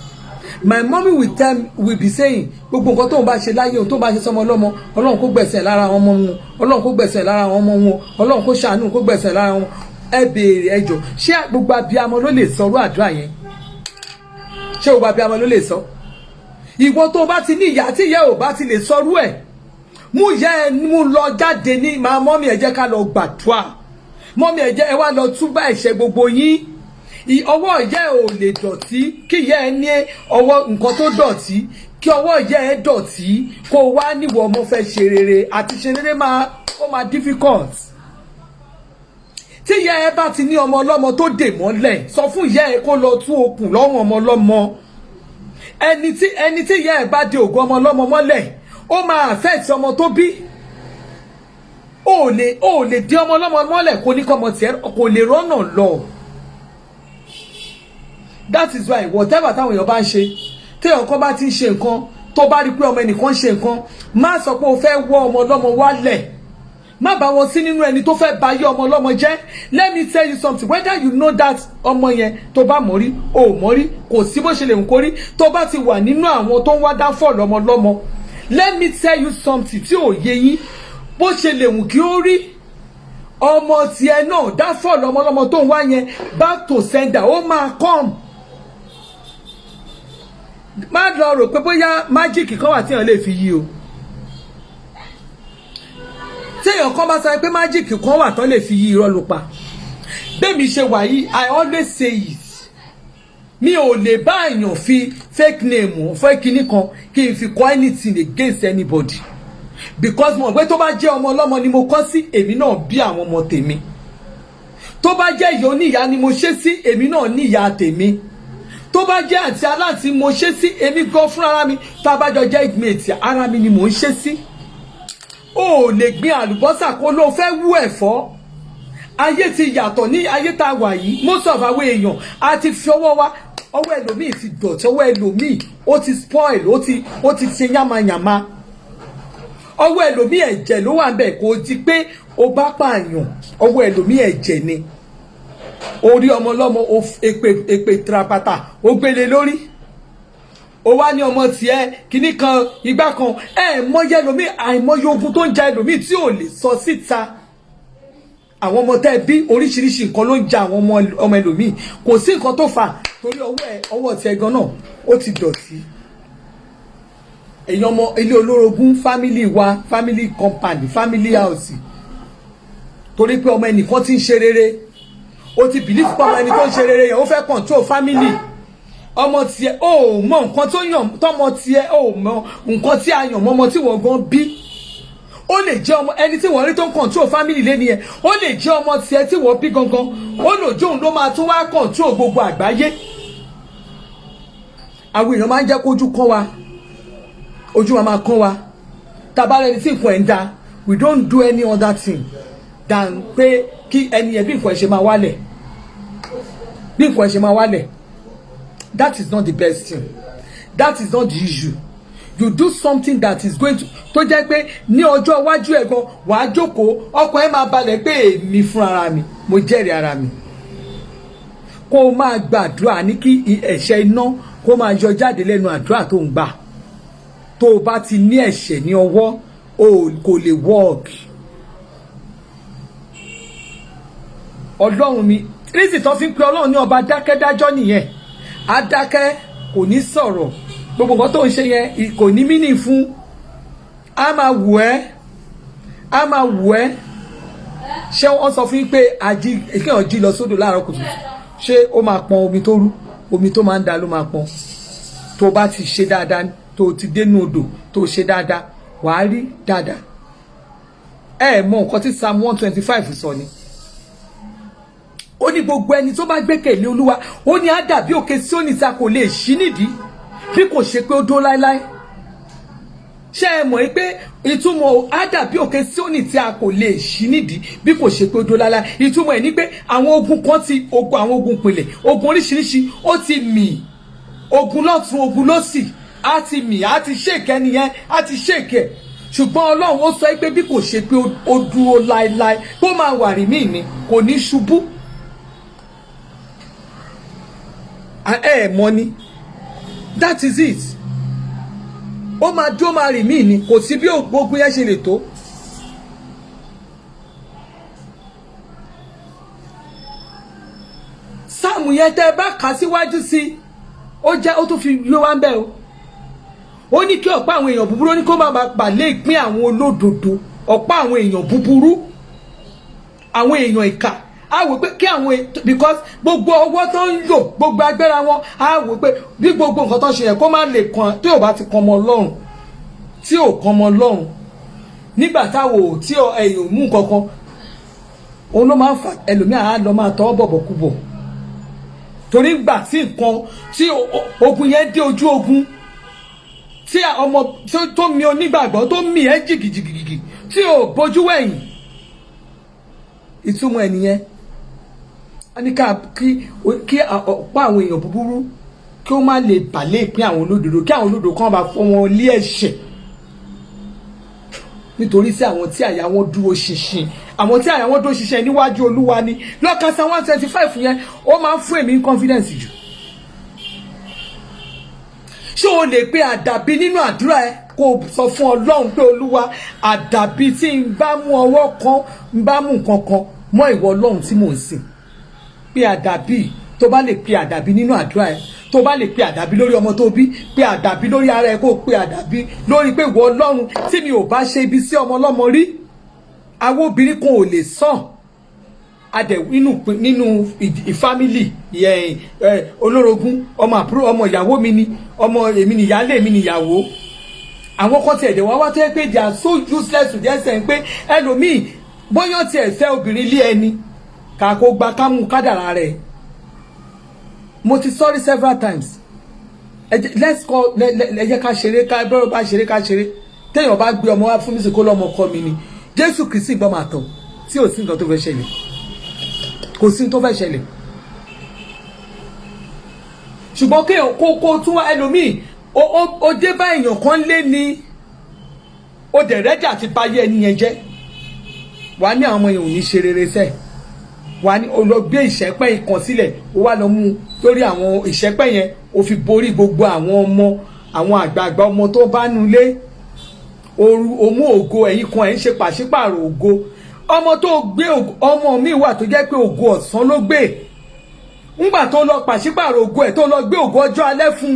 my mommy will be saying gbogbo nǹkan tóun bá ṣe láyé òun tóun bá ṣe sọmọ ọlọ́mọ ọlọ́run kó gbẹ̀sẹ̀ lára àwọn ọmọ wọn ọlọ́run kó gbẹ̀sẹ̀ lára àwọn ọmọ wọn ọlọ́run kó ṣàánú kó gbẹ̀sẹ̀ lára wọn ẹ béèrè ẹjọ́ ṣé gbogbo abiyamọ ló lè sọ irú àdúrà yẹn ṣé gbogbo abiyamọ ló lè sọ ìwọ tó bá ti ní ìyá tí ìyá ò bá ti lè sọrú ẹ mú ìyá ẹ mú lọ jáde ní máa mọ́mí ẹ jẹ́ ká lọ gbàdúrà mọ́mí ẹ jẹ́ ẹ wá lọ túbà ẹ̀ṣẹ̀ gbogbo yín ọwọ́ ìyá ẹ ò lè dọ̀tí kí ìyá ẹ ní ọwọ́ nǹkan tó dọ̀tí kí ọwọ́ ìyá ẹ dọ̀tí kó wá níwọ̀ ọmọ fẹ́ ṣe rere àti ṣe rere ó máa difficult tí ìyá ẹ bá ti ní ọmọ ọlọ́mọ tó dè mọ́lẹ̀ sọ fún ìyá ẹ kó lọ tú okùn lọ́rùn ọmọ ọlọ́mọ ẹni tí ìyá ẹ bá de ògo ọmọ ọlọ́mọ mọ́lẹ̀ ó máa affect ọmọ tó bí ó lè dé ọmọ ọlọ́mọ mọ́lẹ̀ kó ní kọ́mọ tiẹ̀ kò lè rọ́nà lọ. That is why whatever táwọn èèyàn bá ń ṣe téèyàn kan bá ti ń ṣe nǹkan tó bá rí pé ọmọ ẹnìkan ṣe nǹkan má sọ pé o fẹ́ wọ́ ọmọ ọlọ́mọ wálẹ̀ má bá wọn sí nínú ẹni tó fẹ́ bà ayé ọmọ ọlọ́mọ jẹ́. Let me tell you something, whether you know that ọmọ yẹn tó bá mọ̀ rí o ò mọ̀ rí kò sí bó ṣe lè ń kórí tó bá ti wà nínú àwọn tó ń wá dáfọ́ ọmọ ọlọ́mọ. Let me tell you something tí ò yé yín bó ṣe lè wù kí ó rí ọmọ tiẹ̀ náà dáfọ́ ọmọ ọlọ́mọ tó ń wá yẹn back to sender ó máa come. Má lọ rò pé bóyá májíìkì kan wà tí èèyàn lè fi yí o téèyàn kan bá sọ pé májíìkì kan wà tán lè fi yí irọ́ ló pa bẹ́ẹ̀mi ṣe wà yìí I always say it mi ò lè bá èèyàn fi fake name fẹ́ kinní kan kí n fi kọ́ anything against anybody because mo pé tó bá jẹ́ ọmọ ọlọ́mọ ni mo kọ́ sí èmi náà bí àwọn ọmọ tèmi tó bá jẹ́ ìyá oníyá ni mo ṣe sí èmi náà ní ìyá tèmi tó bá jẹ́ àti aláǹtí mo ṣe sí èmi gan fún ara mi tá a bá jọ jẹ́ ìgbìmẹ̀tì ara mi ni mò ń ṣe sí. O ò lè gbin àlùbọ́sà kó ló fẹ́ wú ẹ̀fọ́ ayé ti yàtọ̀ ní ayé tá a wà yìí most of àwọn èèyàn a ti fi ọwọ́ wa ọwọ́ ẹlòmíì ti dọ̀tí ọwọ́ ẹlòmíì ó ti spoil ó ti ṣe yàmàyàmà ọwọ́ ẹlòmíì ẹ̀jẹ̀ ló wà bẹ́ẹ̀ kò ti pé o bá pààyàn ọwọ́ ẹlòmíì ẹ̀jẹ̀ ni orí ọmọ ọlọ́mọ èpè trapata ó gbélé lórí ó wá ní ọmọ tiẹ̀ kíní kan igbá kan mọyẹ ẹlòmíì àìmọye ogun tó ń ja ẹlòmíì tí ò lè sọ síta àwọn ọmọ tẹ́ bí oríṣiríṣi nǹkan ló ń ja àwọn ọmọ ẹlòmíì kò sí nǹkan tó fà torí ọwọ́ tiẹ̀ gan náà ó ti dọ̀tí èèyàn ọmọ ilé olórogún family wa family compound family house torí pé ọmọ ẹnìkan ti ń ṣe rere ó ti believe pé ọmọ ẹni tó ń ṣe rere yẹn ó fẹ́ control family ọmọ tiẹ̀ ó mọ nǹkan tó yàn tọmọ tiẹ̀ ó mọ nǹkan tí a yàn mọ́ ọmọ tí wọ́n gan bí ó lè jẹ́ ọmọ ẹni tí wọ́n rí tó ń control family lé nìyẹn, ó lè jẹ́ ọmọ tiẹ̀ tí wọ́n bí gangan, ó lè jẹ́ òun ló máa tún wá control gbogbo àgbáyé. Àwọn èèyàn máa ń jẹ́ kójú kán wa, ojú wa máa kán wa. Tàbá ẹni tí nǹkan ẹ̀ ń da, we don't do any other thing than pé kí ẹni yẹn bí nǹkan ẹ̀ ṣe máa wálẹ̀, bí nǹkan ẹ̀ ṣe máa wálẹ̀. That is not the best thing. That is not the issue. You do something that is going to tó jẹ́ pé ní ọjọ́ iwájú ẹ̀ gan wàá jókòó ọkàn ẹ̀ máa balẹ̀ pé èmi fún ara mi mo jẹ́rìí ara mi. Kó o máa gbàdúrà ní kí ẹ̀ṣẹ̀ iná kó máa yọ jáde lẹ́nu àdúrà tó ń gbà. Tó o bá ti ní ẹ̀ṣẹ̀ ní ọwọ́ o kò lè work. Ọlọ́run mi reason tó fi ń pe Ọlọ́run ní ọba dákẹ́dájọ́ nìyẹn. Á dákẹ́ kò ní sọ̀rọ̀, gbogbo nǹkan tó ń ṣe yẹn kò ní mínì fún. A máa wù ẹ́, a máa wù ẹ́. Ṣé wọ́n sọ fún yín pé kéèyàn jí lọ sódò láàárọ̀ kùtùkùtù, ṣé ó máa pọn omi tó rú? Omi tó máa ń da ló máa pọn. Tó bá ti ṣe dáadáa, tó ti dénú odò tó ṣe dáadáa, wàá rí dáadáa. Ẹ mọ nǹkan tí Psalm 125 sọ ni. Ó ní gbogbo ẹni tó bá gbẹ́kẹ̀lé Olúwa, ó ní á dàbí òkè Síónì tí a kò lè ṣí nídìí bí kò ṣe pé ó dó láéláé. Ṣé ẹ mọ̀ pé ìtumọ̀ á dàbí òkè Síónì tí a kò lè ṣí nídìí bí kò ṣe pé ó dó láéláé? Ìtumọ̀ ẹ̀ ní pé àwọn ogun kan ti àwọn ogun pìlẹ̀, ogun oríṣiríṣi ó ti mì, ogun lọ́tún ogun lósì á ti mì, á ti ṣèkẹ́ nìyẹn, á ti ṣèkẹ́. Ṣùgbọ́n Ọlọ́run ó sọ pé bí kò ṣe pé ó dúró láéláé, kó máa wà rí mí ni, kò ní ṣubú. Ẹ mọ̀ ni, that is it. Ó máa dúró máa rí mí ni, kò sí bí ogun yẹn ṣe lè tó. Sáàmù yẹn tẹ́ bá kà síwájú sí, ó tún fi yó wá ń bẹ̀ o. Ó ní kí ọ̀pá àwọn èèyàn búburú, ó ní kó má bà lé ìpín àwọn olódodo. Ọ̀pá àwọn èèyàn búburú, àwọn èèyàn ìkà, á wò pé kí àwọn, because gbogbo ọwọ́ tó ń lò, gbogbo agbára wọn, á wò pé bí gbogbo nǹkan tó ń ṣe yẹn kó má lè kan, tí ò bá ti kan ọmọ Ọlọ́run, tí ò kan ọmọ Ọlọ́run, nígbà táwo tí ẹ̀yìn mú kankan, òun ló máa ń fa ẹlòmíà á lọ máa tọ́ bọ̀bọ̀kúbọ̀. Torí gbà tí nǹkan tí ogun yẹn dé ojú ogun, tí ọmọ tó mi onígbàgbọ́ tó mi ẹ́ jìgìjìgìgì tí ò bójú wẹ̀yìn, ìtumọ̀ ẹ̀ nìyẹn. A ní kí ọ̀pá àwọn èèyàn búburú kí ó má lè bàlẹ́ ìpín àwọn olódodo, kí àwọn olódodo kan bá fọ́ wọn lé ẹ̀ṣẹ̀. Nítorí sí àwọn tí àyà wọn dúró ṣinṣin, àwọn tí àyà wọn dúró ṣinṣin níwájú Olúwa ni. Lọ́kàn Psalm 125 yẹn ó máa ń fún èmi confidence jù. Ṣé o lè pe àdàbí nínú àdúrà ẹ kó sọ fún Ọlọ́run pé Olúwa, àdàbí tí n bá mú ọwọ́ kan, n bá mú nǹkan kan mọ́ ìwọ Ọlọ́run tí mò ń sìn. Pe àdàbí, tó bá lè pe àdàbí nínú àdúrà ẹ, tó bá lè pe àdàbí lórí ọmọ tó bí, pe àdàbí lórí ara ẹ, kó pe àdàbí lórí pé ìwọ Ọlọ́run tí mi ò bá ṣe ibi sí ọmọ ọlọ́mọ rí, àwọn obìnrin kan ò lè sàn. Adẹ̀ nínú ìfámílì olórogún, ọmọ àbúrò, ọmọ ìyàwó mi ni, ọmọ èmi ni ìyálé mi ni ìyàwó. Àwọn kan ti ẹ̀dẹ̀ wá tó yẹ pé they are so useless to their sense pé ẹlòmíì bóyá ti ẹ̀ fẹ́ obìnrin lé ẹni kàkó gba kámú kádàrá rẹ̀. Mo ti sorry several times. Let's call ẹ jẹ́ ká ṣeré, ká bọ́rọ̀ bá ṣeré ká ṣeré. Téèyàn bá gbé ọmọ wá fún mi sí kó lọ́mọ kọ́ mi ni. Jésù Kristi gbọ́ máa tọ̀ tí ò sí nǹkan tó fẹ́ ṣẹlẹ̀. Kò sí tó fẹ́ ṣẹlẹ̀. Ṣùgbọ́n kéèyàn kó tún wá ẹlòmíì, ó dé bá èèyàn kan lé ní, ó dẹ̀ rẹ́dí àti báyé ẹni yẹn jẹ́. Wà ní àwọn ọmọ yẹn ò ní ṣe rere sẹ́ẹ̀. Wà ní ó lọ gbé ìṣẹ́pẹ́ ìkan sílẹ̀, ó wá lọ mú lórí àwọn ìṣẹ́pẹ́ yẹn, ó fi borí gbogbo àwọn ọmọ, àwọn àgbààgbà ọmọ tó bá nulẹ̀. Òmú ògo ẹ̀yìn kan ẹ̀ ń ṣe pàṣípààrọ̀ ògo. Ọmọ tó gbé ọmọ mi wà tó jẹ́ pé ògo ọ̀sán ló gbé. Ńgbà tó lọ pàṣípààrọ̀ ògo ẹ̀ tó lọ gbé ògo ọjọ́ alẹ́ fún,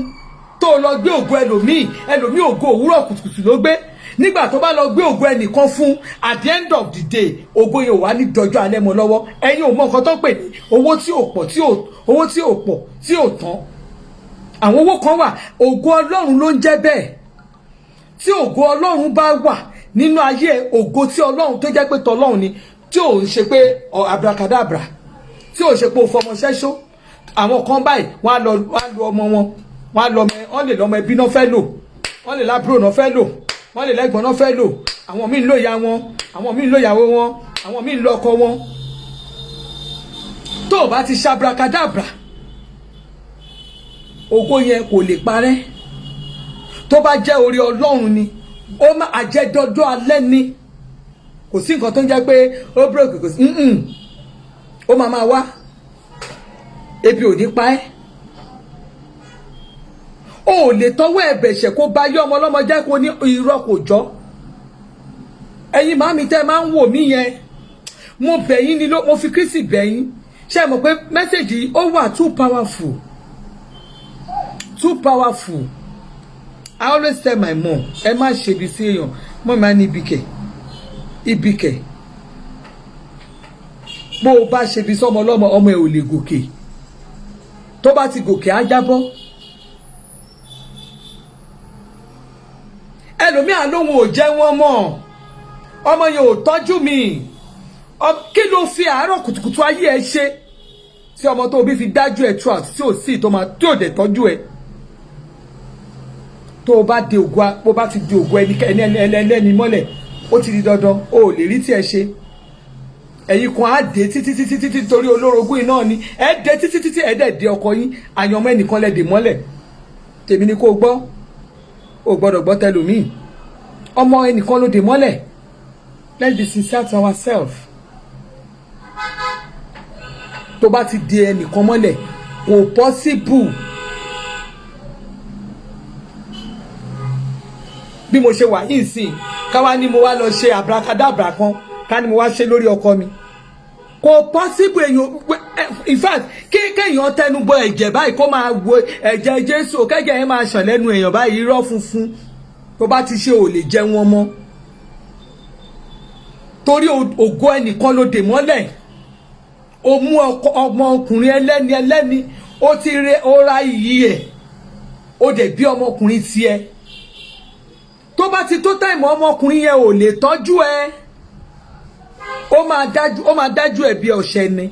tó lọ gbé ògo ẹlòmíì ògo òwúrọ̀ kùtùkùtù ló gbé. Nígbà tó bá lọ gbé ògo ẹnìkan fún, at the end of the day ògo yẹn wà ní dọjọ́ alẹ́ mọ́ lọ́wọ́. Ẹ̀yin ò mọ nǹkan tó pè ní owó tí ò pọ̀ tí ò tán. Àwọn owó kan wà, ògo Ọlọ́run ló ń jẹ́ bẹ́ẹ̀. Tí ògo Ọlọ́run bá wà nínú ayé ògo tí Ọlọ́run tó jẹ́ pé tọlọ́run ni, tí ò ń ṣe pé abracadabra, tí ò ń ṣe pé ó fọmọ ṣẹ́ṣó. Àwọn kan báyìí wọ́n á lo ọmọ wọn, wọ́n lè lọ́mọ ẹbí náà fẹ́ lò, wọ́n lè lábúrò náà fẹ́ lò, wọ́n lè lẹ́gbọ̀n náà fẹ́ lò, àwọn míì ń lò ìyá wọn, àwọn míì ń lò ìyàwó wọn, àwọn míì ń lò ọkọ wọn. Tó o bá ti ṣe abracadabra, ògo yẹn kò lè parẹ́. Tó bá jẹ́ orí Ọlọ́run ni, ó máa jẹ́ dọ́dọ́ alẹ́ ni. Kò sí nǹkan tó ń jẹ́ pé ó broke, kò sí ó máa wá. Ebi ò ní pa ẹ́. O ò lè tọwọ́ ẹ̀bẹ̀ṣẹ̀ kó bá yọ ọmọ ọlọ́mọ jẹ́ kó ní irọ́ kò jọ. Ẹ̀yin màmí tẹ́ máa ń wò mí yẹn, mo bẹ̀ yín ni mo fi Kristi bẹ̀ yín. Ṣé mọ̀ pé mẹ́sẹ̀gì ó wà too powerful, too powerful. I always tell my mom, ẹ má ṣe bí sí èèyàn, mọ́ máa ní ibikẹ̀. Bó o bá ṣe bí sọ́mọ ọlọ́mọ, ọmọ ẹ̀ ò lè gòkè. Tó bá ti gòkè á jábọ́. Ẹlòmíà lóhun ò jẹ́ wọ́n mọ́, ọmọ yẹn ò tọ́jú mi. Kí ló fi àárọ̀ kùtùkùtù ayé ẹ ṣe tí ọmọ tó bí fi dájú ẹ trust tí ò sí tí ò dẹ̀ tọ́jú ẹ? Tó o bá ti di ògo ẹlẹ́ni mọ́lẹ̀, ó ti di dandan, o ò lè rí tí ẹ ṣe. Ẹ̀yin kan á dé títí torí olórogún iná ni, ẹ dé títí ẹ dẹ̀ dé ọkọ yín, àyànmọ́ ẹnìkan lẹ dè mọ́lẹ̀. Tèmi ni kó gbọ́, o gbọ́dọ̀ gbọ́ tẹlòmíì. Ọmọ ẹnìkan ló dè mọ́lẹ̀. Let's be sincere to ourselves. Tó bá ti dè ẹnìkan mọ́lẹ̀, kò possible. Bí mo ṣe wà yìí sìn, káwá ní mo wá lọ ṣe abracadabra kan, ká ní mo wá ṣe lórí ọkọ mi. Kò possible èèyàn, in fact, kéèyàn tẹnu bọ ẹ̀jẹ̀ báyìí kó máa wo ẹ̀jẹ̀ Jésù, kẹ́jẹ̀ yẹn máa ṣàn lẹ́nu èèyàn báyìí, irọ́ funfun. Tó bá ti ṣe ò lè jẹ wọn mọ́. Torí ògo ẹnìkan ló dè mọ́lẹ̀. O mú ọmọkùnrin ẹlẹ́ni, ó ra iyì ẹ̀, ó dẹ̀ bí ọmọkùnrin tiẹ̀. Tó bá ti tó táìmù ọmọkùnrin yẹn ò lè tọ́jú ẹ, ó máa dájú ẹ bí ọ̀ṣẹ́ ni.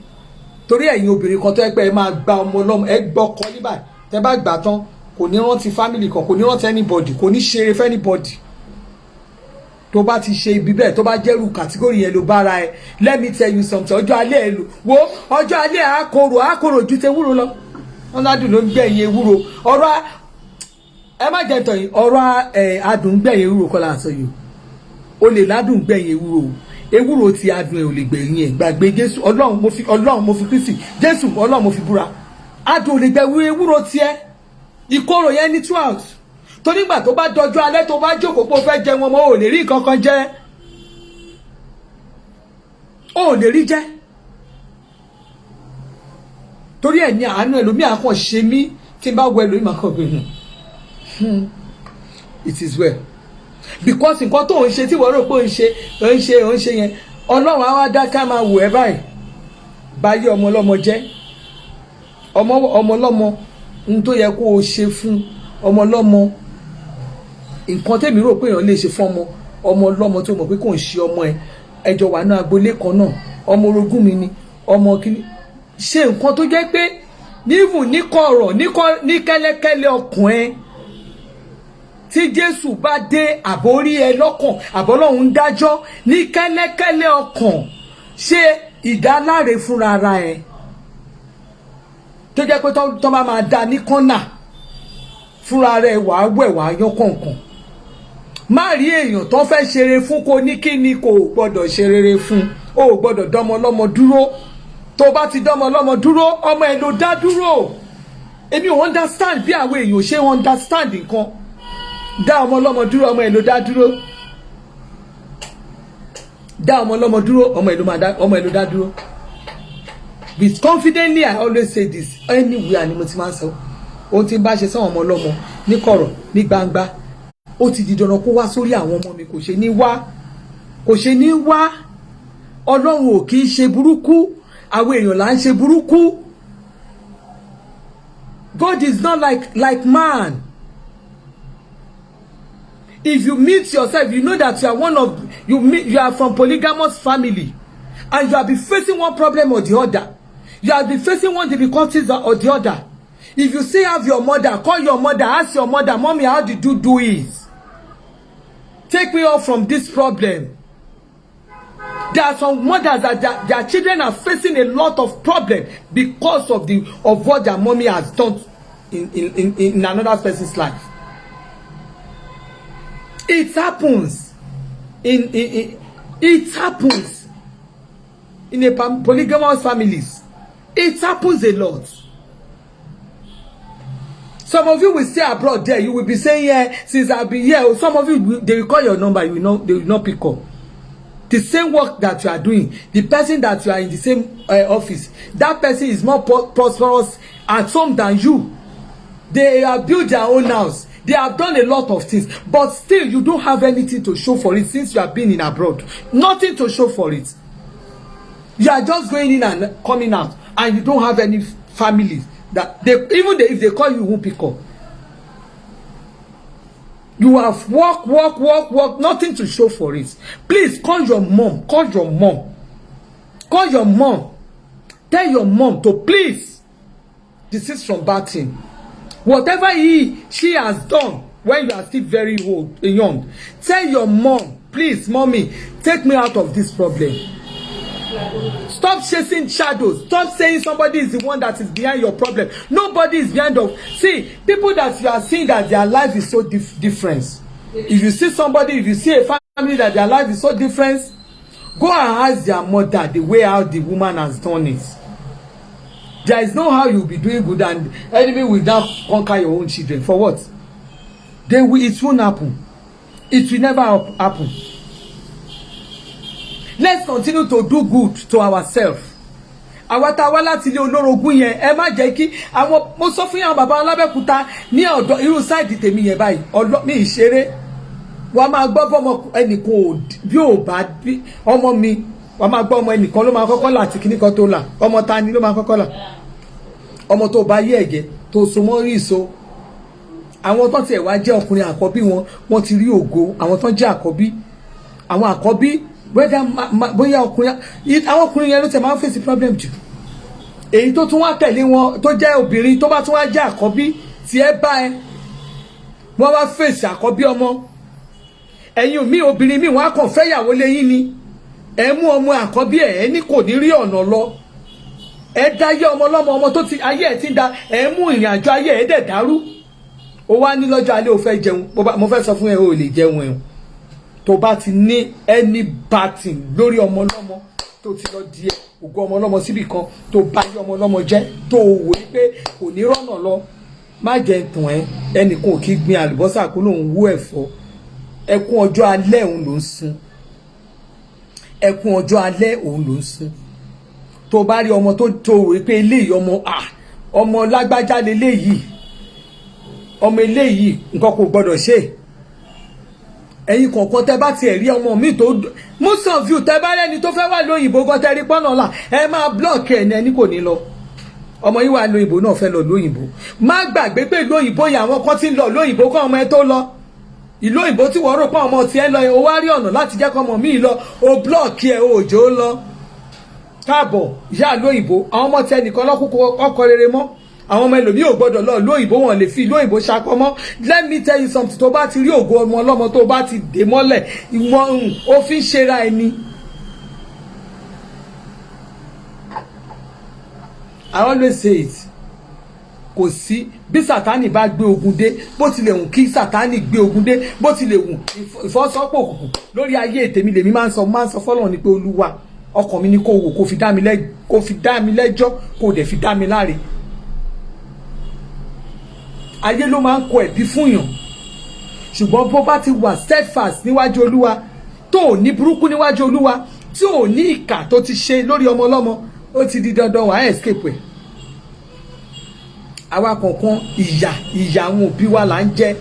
Torí ẹ̀yin obìnrin kan tó ẹ pé ẹ máa gba ọmọ ọlọ́mọ, ẹ gbọ́kọ níbà, tẹ bá gbà tán kò ní rántí family kan, kò ní rántí anybody, kò ní ṣeré fẹ́ anybody. Tó bá ti ṣe ibi bẹ́ẹ̀, tó bá jẹ́rù kàtígórì yẹn ló bára ẹ, let me tell you something, ọjọ́ alẹ́ ẹ lò wo, ọjọ́ alẹ́ àkòrò ju tewúro lọ. Wọ́n ládùn ló ń gbẹ̀yìn ewúro. Ọ̀rọ̀ ẹ má jẹ́ tọ̀yìn, ọ̀rọ̀ adùn gbẹ̀yìn ewúro kọ́ la sọ yìí. O lè ládùn gbẹ̀yìn ewúro ti adùn ẹ̀ ò lè gbẹ̀yìn ẹ̀. Gbàgbé Jésù, Ọlọ́run mo fi Kristi, Jésù Ọlọ́run mo fi búra. Adùn ò lè gbẹ̀yìn ewúro tiẹ̀. Ìkorò yẹn ní throughout. Tó nígbà tó bá dọjọ́ alẹ́ tó bá jókòó pé ó fẹ́ jẹ wọn mọ́, ò lè rí nǹkan kan jẹ. Ò lè rí jẹ. Torí ẹ̀ ní àánú ẹlòmíà kan ṣe mí tí n bá wọ ẹlòmíà máa kàn gbé it is well. Because nǹkan tó ń ṣe tí wọ́n rò pé ó ń ṣe yẹn, Ọlọ́run á wá dá ká máa wò ẹ́ báyìí. Báyé ọmọ ọlọ́mọ jẹ́. Ọmọ ọlọ́mọ n tó yẹ kó o ṣe fún ọmọ ọlọ́mọ, nǹkan tèmi rò pé èèyàn lè ṣe fún ọmọ ọlọ́mọ tó mọ̀ pé kò ń ṣe ọmọ ẹ, ẹjọ́ wà náà agboolé kan náà, ọmọ orogún mi ni, ọmọ kìíní. Ṣe nǹkan tó jẹ́ pé níwùn ní kọ̀rọ̀ ní kẹ́lẹ́kẹ́lẹ́ ọkàn ẹ, tí Jésù bá dé àbórí ẹ lọ́kàn, àbọ́lọ́hun dájọ́ ní kẹ́lẹ́kẹ́lẹ́ ọkàn, ṣe ìdáláre fúnra ara ẹ. Tó jẹ́ pé tó máa dá ní kọ́nà fúnra rẹ̀, wàá wẹ̀ wàá yán kọ̀ọ̀kan. Má rí èèyàn tó fẹ́ ṣeré fún kó ní kí ni kò gbọ́dọ̀ ṣe rere fún, o gbọ́dọ̀ dọ́mọ ọlọ́mọ dúró. Tó bá ti dọ́mọ ọlọ́mọ dúró, ọmọ ẹ̀ ló dá dúró. Èmi ò understand bí àwọn èèyàn ṣe understand nǹkan. Dá ọmọ ọlọ́mọ dúró, ọmọ ẹ̀ ló dá dúró. Dá ọmọ ọlọ́mọ dúró, ọmọ ẹ̀ ló dá dúró. With confidently, I always say this anywhere ni mo ti máa ń sọ. Ohun tí n bá ṣe sáwọn ọmọ ọlọ́mọ ní kọ̀rọ̀ ní gbangba, ó ti di dandan kó wá sórí àwọn ọmọ mi, kò ṣe ní wá. Ọlọ́run ò kì í ṣe burúkú, àwọn èèyàn là ń ṣe burúkú. God is not like man. If you meet yourself, you know that you are from polygamous family, and you have been facing one problem or the other. You have been facing one difficulties or the other. If you still have your mother, call your mother, ask your mother, mommy, how did you do it? Take me off from this problem. There are some mothers that their children are facing a lot of problems because of what their mommy has done in another person's life. It happens. It happens in a polygamous families. It happens a lot. Some of you will stay abroad there. You will be saying, yeah, since I've been here. Some of you, they will call your number. They will not pick up. The same work that you are doing, the person that you are in the same office, that person is more prosperous at home than you. They have built their own house. They have done a lot of things. But still, you don't have anything to show for it since you have been in abroad. Nothing to show for it. You are just going in and coming out. And you don't have any family that if they call you, you won't pick up. You have work, nothing to show for it. Please call your mom. Call your mom. Call your mom. Tell your mom to please desist from bad thing. Whatever she has done when you are still very young, tell your mom, please, mommy, take me out of this problem. Stop chasing shadows. Stop saying somebody is the one that is behind your problem. Nobody is behind of. See, people that you are seeing that their life is so different. If you see somebody, if you see a family that their life is so different, go and ask their mother the way how the woman has done it. There is no how you will be doing good and enemy will now conquer your own children. For what? It won't happen. It will never happen. Let's continue to do good to ourselves. Àwa tá wá láti ilé olórogún yẹn, ẹ má jẹ́ kí àwọn mo sọ fún àwọn bàbá Alábẹ́kúta ní ọ̀dọ̀ irú side tèmi yẹn báyìí. Mi ìṣeré. Wọ́n máa gbọ́ bọ́mọ ẹnìkan bí ò bá bí ọmọ mi. Wọ́n máa gbọ́ ọmọ ẹnìkan ló máa kọ́kọ́ là àti kíní kan tó là. Ọmọ ta ni ló máa kọ́kọ́ là? Ọmọ tó bá yé ẹ̀gẹ́ tó so mọ́ rí ìso. Àwọn tó tiẹ̀ wá jẹ́ ọkùnrin àkọ́bí wọ́n ti rí ògo. Àwọn tó jẹ́ àkọ́bí. Àwọn àkọ́bí bóyá ọkùnrin àwọn ọkùnrin yẹn ló tẹ̀ máa ń fèsì problem jù. Èyí tó tún wá tẹ̀lé wọn tó jẹ́ obìnrin tó bá tún wá jẹ́ àkọ́bí tí ẹ bá ẹ wọ́n wá fèsì àkọ́bí ọmọ. Ẹ̀yin mi obìnrin mi wọ́n á kàn fẹ́yàwó lẹ́yìn ni ẹ mú ọmọ àkọ́bí ẹ ní kò ní rí ọ̀nà lọ. Ẹ dáyé ọmọ lọ́mọ ọmọ tó ti ayé ẹ̀ ti ń da ẹ mú ìrìn àjò ayé ẹ̀ dẹ̀ dàrú. Ó wá ní lọ́jọ́ alẹ́ ó fẹ́ jẹun mo fẹ́ sọ fún ẹ o lè jẹun ẹ̀ tó bá ti ní any bad thing lórí ọmọ lọ́mọ tó ti lọ di ògo ọmọ lọ́mọ síbì kan tó bá yé ọmọ lọ́mọ jẹ́ tó wò pé kò ní rọ́nà lọ má jẹ́ tàn ẹ́ ẹnìkan ò kí gbin àlùbọ́sà kó lóun wú ẹ̀fọ́ ẹkún ọjọ́ alẹ́ òun ló ń sun ẹkún ọjọ́ alẹ́ òun ló ń sun tó bá rí ọmọ tó wò pé eléyìí ọmọ lágbájá leléyìí ọmọ eléyìí nǹkan kò gbọdọ̀ ṣe ẹ̀yin kọ̀ọ̀kan tẹ́ bá tiẹ̀ rí ọmọ mi tó most of you tẹ́ bá lẹ́ni tó fẹ́ wà lóyìnbó gan tẹ́ rí pọ́nà ọ̀la ẹ máa block ẹ̀ ní ẹni kò ní lọ ọmọ yìí wà lóyìnbó náà fẹ́ lọ lóyìnbó má gbàgbé pé lóyìnbó yẹn àwọn kan ti ń lọ lóyìnbó kọ́ ọmọ ẹ tó lọ ìlú òyìnbó tí wọ́n rò pé ọmọ tiẹ̀ lọ o wá rí ọ̀nà láti jẹ́ kọ́ ọmọ mi lọ o block ẹ̀ o òjò lọ káàbọ̀ ìyá lóyìnbó àwọn ọmọ tiẹ̀ nìkan lọ́kùnkùn ọkọ̀ rere mọ́ àwọn ọmọ ẹlòmíì ò gbọdọ̀ lọ lóyìnbó wọn lè fi lóyìnbó ṣakọmọ let me tell you something tó bá ti rí ògo ọmọ ọlọ́mọ tó bá ti dè mọ́lẹ̀ ìwọ̀n ó fi ń ṣera ẹni. I always say it kò sí bí sátánì bá gbé ogun dé bó tilẹ̀ wù kí sátánì gbé ogun dé bó tilẹ̀ wù ìfọwọ́sowọ́pọ̀ òkùnkùn lórí ayé tèmi lèmi máa ń sọ fọ́lọ́run ni pé olúwa ọkàn mi ni kò wò kó fi dá mi lẹ́jọ́ kó dẹ̀ fi dá mi láre. Ayé ló máa ń kọ ẹ̀bí fún yàn ṣùgbọ́n bó bá ti wà steadfast níwájú olúwa tó ò ní burúkú níwájú olúwa tí ò ní ìkà tó ti ṣe lórí ọmọ ọlọ́mọ ó ti di dandan wàá escape ẹ̀. Àwa kọ̀ọ̀kan ìyà àwọn òbí wa là ń jẹ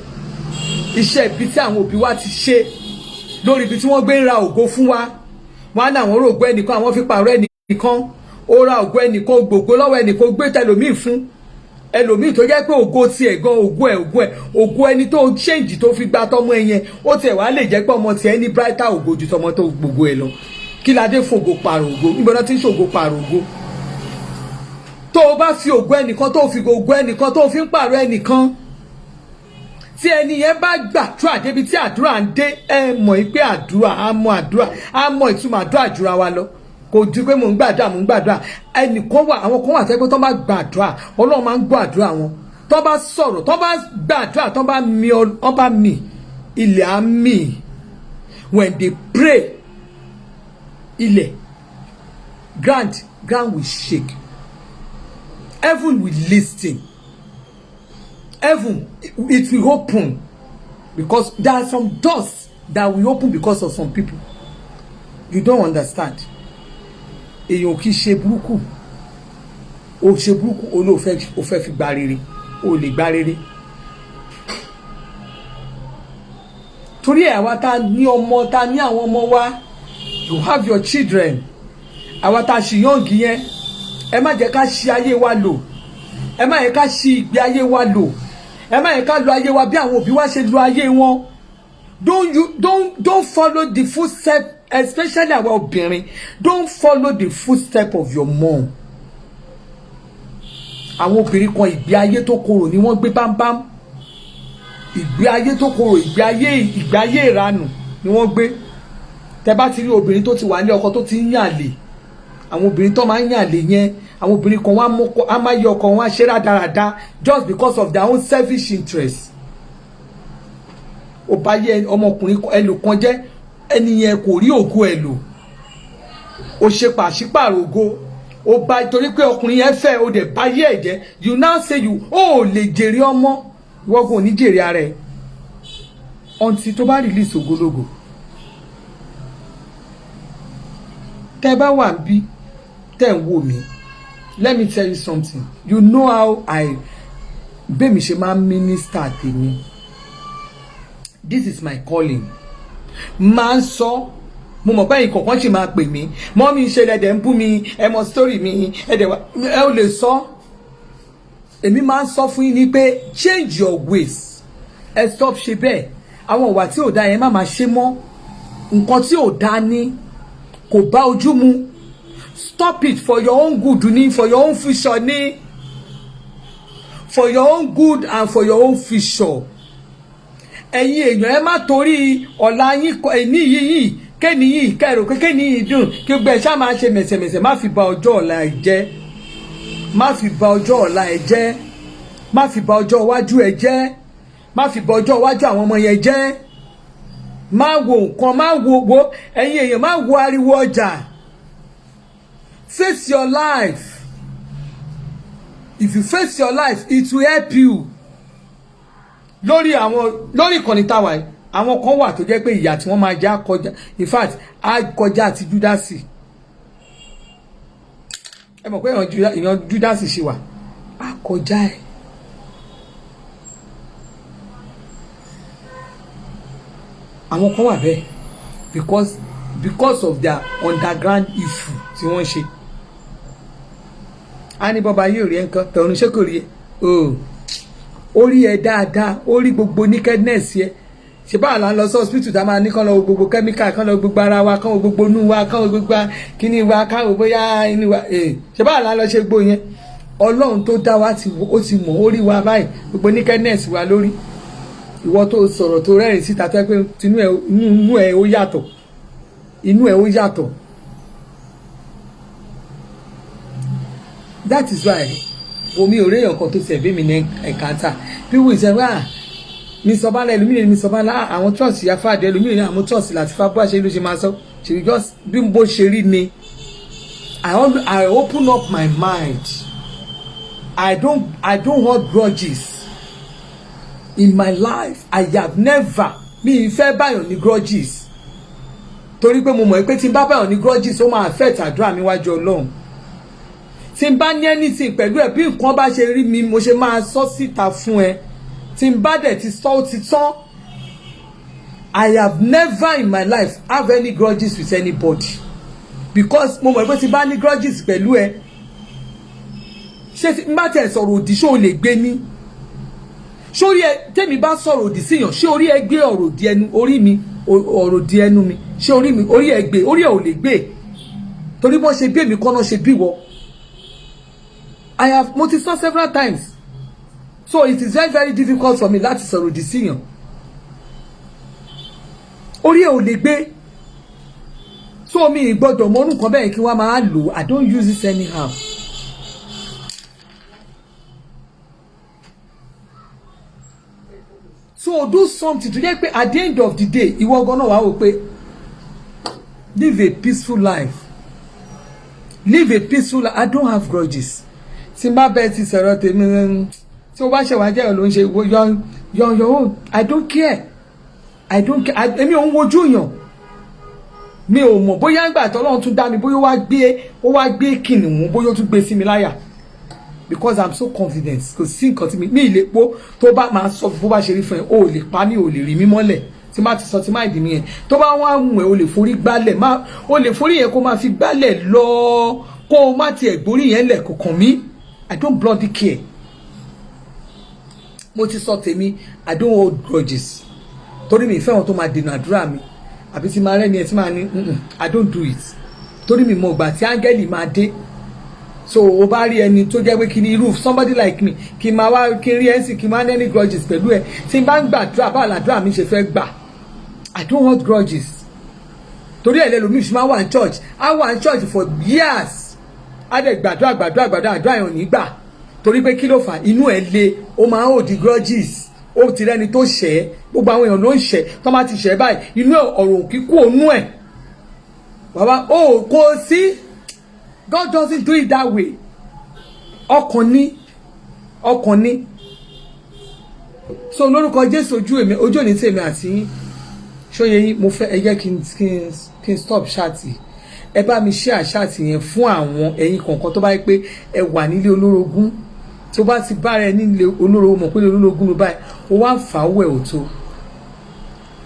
iṣẹ́ ibi tí àwọn òbí wa ti ṣe lórí ibi tí wọ́n gbé ń ra ògo fún wa wọn á ní àwọn rògbò ẹnìkan àwọn fi pààrọ̀ ẹnìkan ó ra ògo ẹnìkan gbogbo lọ́wọ́ ẹnìkan gbé tẹlòmíì fún ẹlòmíì tó jẹ́ pé ògo tiẹ̀ gan ògo ẹni tó change tó fi gba tọmọ ẹ yẹn ó tiẹ̀ wá lè jẹ́ pé ọmọ tiẹ̀ ní brighter ògo ju tọmọ tó gbogbo ẹ lọ kí ládé fògo pààrọ̀ ògo níbo náà ti ń ṣògo pààrọ̀ ògo tó o bá fi ògo ẹnìkan tó o fi ògo ẹnìkan tó o fi ń pààrọ̀ ẹnìkan tí ẹni yẹn bá gbàdúrà débi tí àdúrà ń dé ẹ mọ̀ pé àdúrà á mọ ìtumọ̀ àdúrà jura wa lọ kò ju pé mò ń gbàdúrà ẹnìkan wà àwọn kan wà tẹ́gbẹ́ tó bá gbàdúrà ọlọ́run máa ń gbọ́ àdúrà wọn tó bá sọ̀rọ̀ tó bá gbàdúrà tó bá mì ilẹ̀ á mì when they pray ilẹ̀ ground will shake heaven will listen heaven it will open because there are some doors that will open because of some people you don't understand èèyàn kì í ṣe burúkú o ṣe burúkú o ló fẹ́ fi gba rere o lè gba rere torí ẹ̀ àwa tá ní ọmọ tá ní àwọn ọmọ wa you have your children àwa tá ṣì yọ̀ǹgì yẹn ẹ má jẹ́ ká ṣì ayé wa lò ẹ má yẹ ká ṣì ìgbé ayé wa lò ẹ má yẹ ká lo ayé wa bí àwọn òbí wa ṣe lo ayé wọn don't follow the footstep especially our obìnrin don't follow the footstep of your mom àwọn obìnrin kan ìgbé ayé tó korò ni wọ́n gbé bámbám ìgbé ayé tó korò ìgbé ayé ìranù ni wọ́n gbé tẹ́ bá ti rí obìnrin tó ti wà ní ọkọ tó ti ń yàlè àwọn obìnrin tó máa ń yàlè yẹn àwọn obìnrin kan wọ́n á máa yọ ọkọ wọn á ṣe rádaràda just because of their own selfish interest ó bá yẹ ọmọkùnrin ẹlòkan jẹ́ ẹni yẹn kò rí ògo ẹ̀ lò ó ṣe pàṣípàrọ̀ ògo ó bá torí pé ọkùnrin yẹn fẹ́ ó dẹ̀ bá yẹ ẹ̀jẹ̀ you now say you ó lè jèrè ọmọ ìwọ́gbọ̀n ò ní jèrè ara ẹ̀ until tó bá release ògológo tẹ́ bá wà bí tẹ́ ń wò mí let me tell you something you know how bẹ́ẹ̀ mi ṣe máa ń minister tèmi this is my calling máa ń sọ mo mọ̀ pé ìkọ̀kan ṣì máa pè mí mọ́ mi ṣe lẹ́dẹ̀ ń bú mi ẹ mọ story mi ẹ ò lè sọ èmi máa ń sọ fún yín ni pé change your ways ẹ stop ṣe bẹ́ẹ̀ àwọn ìwà tí ò dá yẹn má máa ṣe mọ́ nǹkan tí ò dá ní kò bá ojú mu stop it for your own good ni for your own future ni for your own good and for your own future ẹ̀yin èèyàn ẹ má torí ọ̀la yín ẹni yìí kẹ́ni yìí kẹ́rò kẹ́ni yìí dùn kí gbẹ ṣá máa ṣe mẹ̀sẹ̀mẹ̀sẹ̀ má fi bà ọjọ́ ọ̀la ẹ̀ jẹ́ má fi bà ọjọ́ ọ̀la ẹ̀ jẹ́ má fi bà ọjọ́ iwájú ẹ̀ jẹ́ má fi bà ọjọ́ iwájú àwọn ọmọ yẹn jẹ́ má wo nǹkan má wo ẹ̀yin èèyàn má wo ariwo ọjà face your life if you face your life it will help you lórí ìkànnì táwa yìí àwọn kan wà tó jẹ́ pé ìyà tí wọ́n máa jẹ kọjá in fact á kọjá àti Júdásì ẹ mọ̀ pé èèyàn Júdásì ṣe wà á kọjá ẹ̀ àwọn kan wà bẹ́ẹ̀ because of their underground issue tí wọ́n ṣe á ní bọ́ba yóò rí ẹ̀ nǹkan tọ̀run ṣé kò rí ẹ̀ ó rí ẹ dáadáa ó rí gbogbo nakedness yẹ ṣe báà là ń lọ sí hospital tá a máa ní kán lọ gbogbo chemical kán lọ gbogbo ara wa kán gbogbo inú wa kán gbogbo kíní wa kán gbogbo bóyá inú wa ṣe báà là ń lọ ṣe gbó yẹn Ọlọ́run tó dá wa ó ti mọ̀ ó rí wa báyìí gbogbo nakedness wa lórí ìwọ tó sọ̀rọ̀ tó rẹ́rìn síta tó yẹ pé inú ẹ̀ ó yàtọ̀ inú ẹ̀ ó yàtọ̀ that is why omi ò réyàn kan tó ṣe ẹ̀bí mi ní ẹ̀kántà people say wá mi sọ bá lẹ ẹlòmíràn mi sọ bá lá àwọn trust ya fàdé ẹlòmíràn àwọn trust láti fa bó ṣe ló ṣe máa sọ ṣe just bí bó ṣe rí ni I open up my mind I don't hold grudges in my life I have never mi ìfẹ́ báyọ̀ ní grudges torí pé mo mọ̀ pé tí n bá báyọ̀ ní grudges ó máa affect àdúrà mi wájú Ọlọ́run tí n bá ní anything pẹ̀lú ẹ̀ bí nǹkan bá ṣe rí mi mo ṣe máa sọ síta fún ẹ tí n bá dẹ̀ ti sọ ó ti tán I have never in my life have any grudges with anybody because mo mọ̀ pé tí n bá ní grudges pẹ̀lú ẹ ṣé n bá tẹ̀ sọ̀rọ̀ òdì ṣé o lè gbé ní sórí ẹ tẹ́mi bá sọ̀rọ̀ òdì síyàn ṣé orí ẹ gbé ọ̀rọ̀ òdì ẹnu orí mi ọ̀rọ̀ òdì ẹnu mi ṣé orí ẹ gbé orí ẹ ò lè gbé torí bọ́n ṣe bí èmi kọ́ náà ṣe bí wọ mo ti sọ several times so it is very very difficult for me láti sọ̀rọ̀ òdì síyàn orí ẹ ò lè gbé so mi gbọ́dọ̀ mọ́nú kan bẹ́ẹ̀ kí wọ́n máa lò I don't use this anyhow. So do something to jẹ́ pé at the end of the day ìwọ gan náà wà wò pé live a peaceful life live a peaceful life I don't have grudges tí n bá bẹ́ẹ̀ ti sọ̀rọ̀ tèmi tí o bá ṣe wá jẹ́ ọ̀ ló ń ṣe your own I don't care èmi ò ń wojú yàn mi ò mọ̀ bóyá ìgbà tí Ọlọ́run tún dá mi bóyá ó wá gbé kìnìún bóyá ó tún gbé sí mi láyà because I'm so confident kò sí nǹkan tí mi ìlè po tó bá máa sọ bó bá ṣe rí fún ẹ o lè pa mí o lè rí mi mọ́lẹ̀ tí má ti sọ tí má ìdí mi yẹn tó bá wá mú ẹ o lè forí gbálẹ̀ o lè forí yẹn kó máa fi gbálẹ̀ lọ kó o má tiẹ̀ gbórí yẹn lẹ̀ kò kàn mí I don't bloody care mo ti sọ tèmi I don't hold grudges torí mi ìfẹ́ wọn tó máa dènà àdúrà mi àbí tí máa rẹ́ni ẹ tí máa ní I don't do it torí mi mọ̀ ìgbà tí áńgẹ́lì máa dé so o bá rí ẹni tó jẹ́ pé kí ni irú somebody like me kí n máa wá kí n rí ẹ sí kí n máa ní any grudges pẹ̀lú ẹ tí n bá ń gbàdúrà báwo làdúrà mi ṣe fẹ́ gbà I don't want grudges torí ẹ̀ lẹ́lòmíì fi máa wà ní church I wà ní church for years á dẹ̀ gbàdúrà àdúrà yẹn ò ní gbà torí pé kí ló fà inú ẹ̀ le ó máa ń hold the grudges ó ti rẹ́ni tó ṣẹ̀ gbogbo àwọn èèyàn ló ń ṣẹ̀ tó máa ti ṣẹ̀ báyìí inú ọ̀rọ̀ kíkú ònú ẹ̀ bàbá ó kò sí God doesn't do it that way ọkàn ní so lórúkọ Jésù ojú òní tèmi àti ṣóye yín mo fẹ́ ẹ jẹ́ kí n stop ṣáàtì ẹ bá mi share ṣáàtì yẹn fún àwọn ẹ̀yin kọ̀ọ̀kan tó bá yẹ pé ẹ wà nílé olórogún tó bá ti bá rẹ nílé olórogún mọ̀ pé olórogún ló báyìí ó wá ń fà á wẹ̀ òtó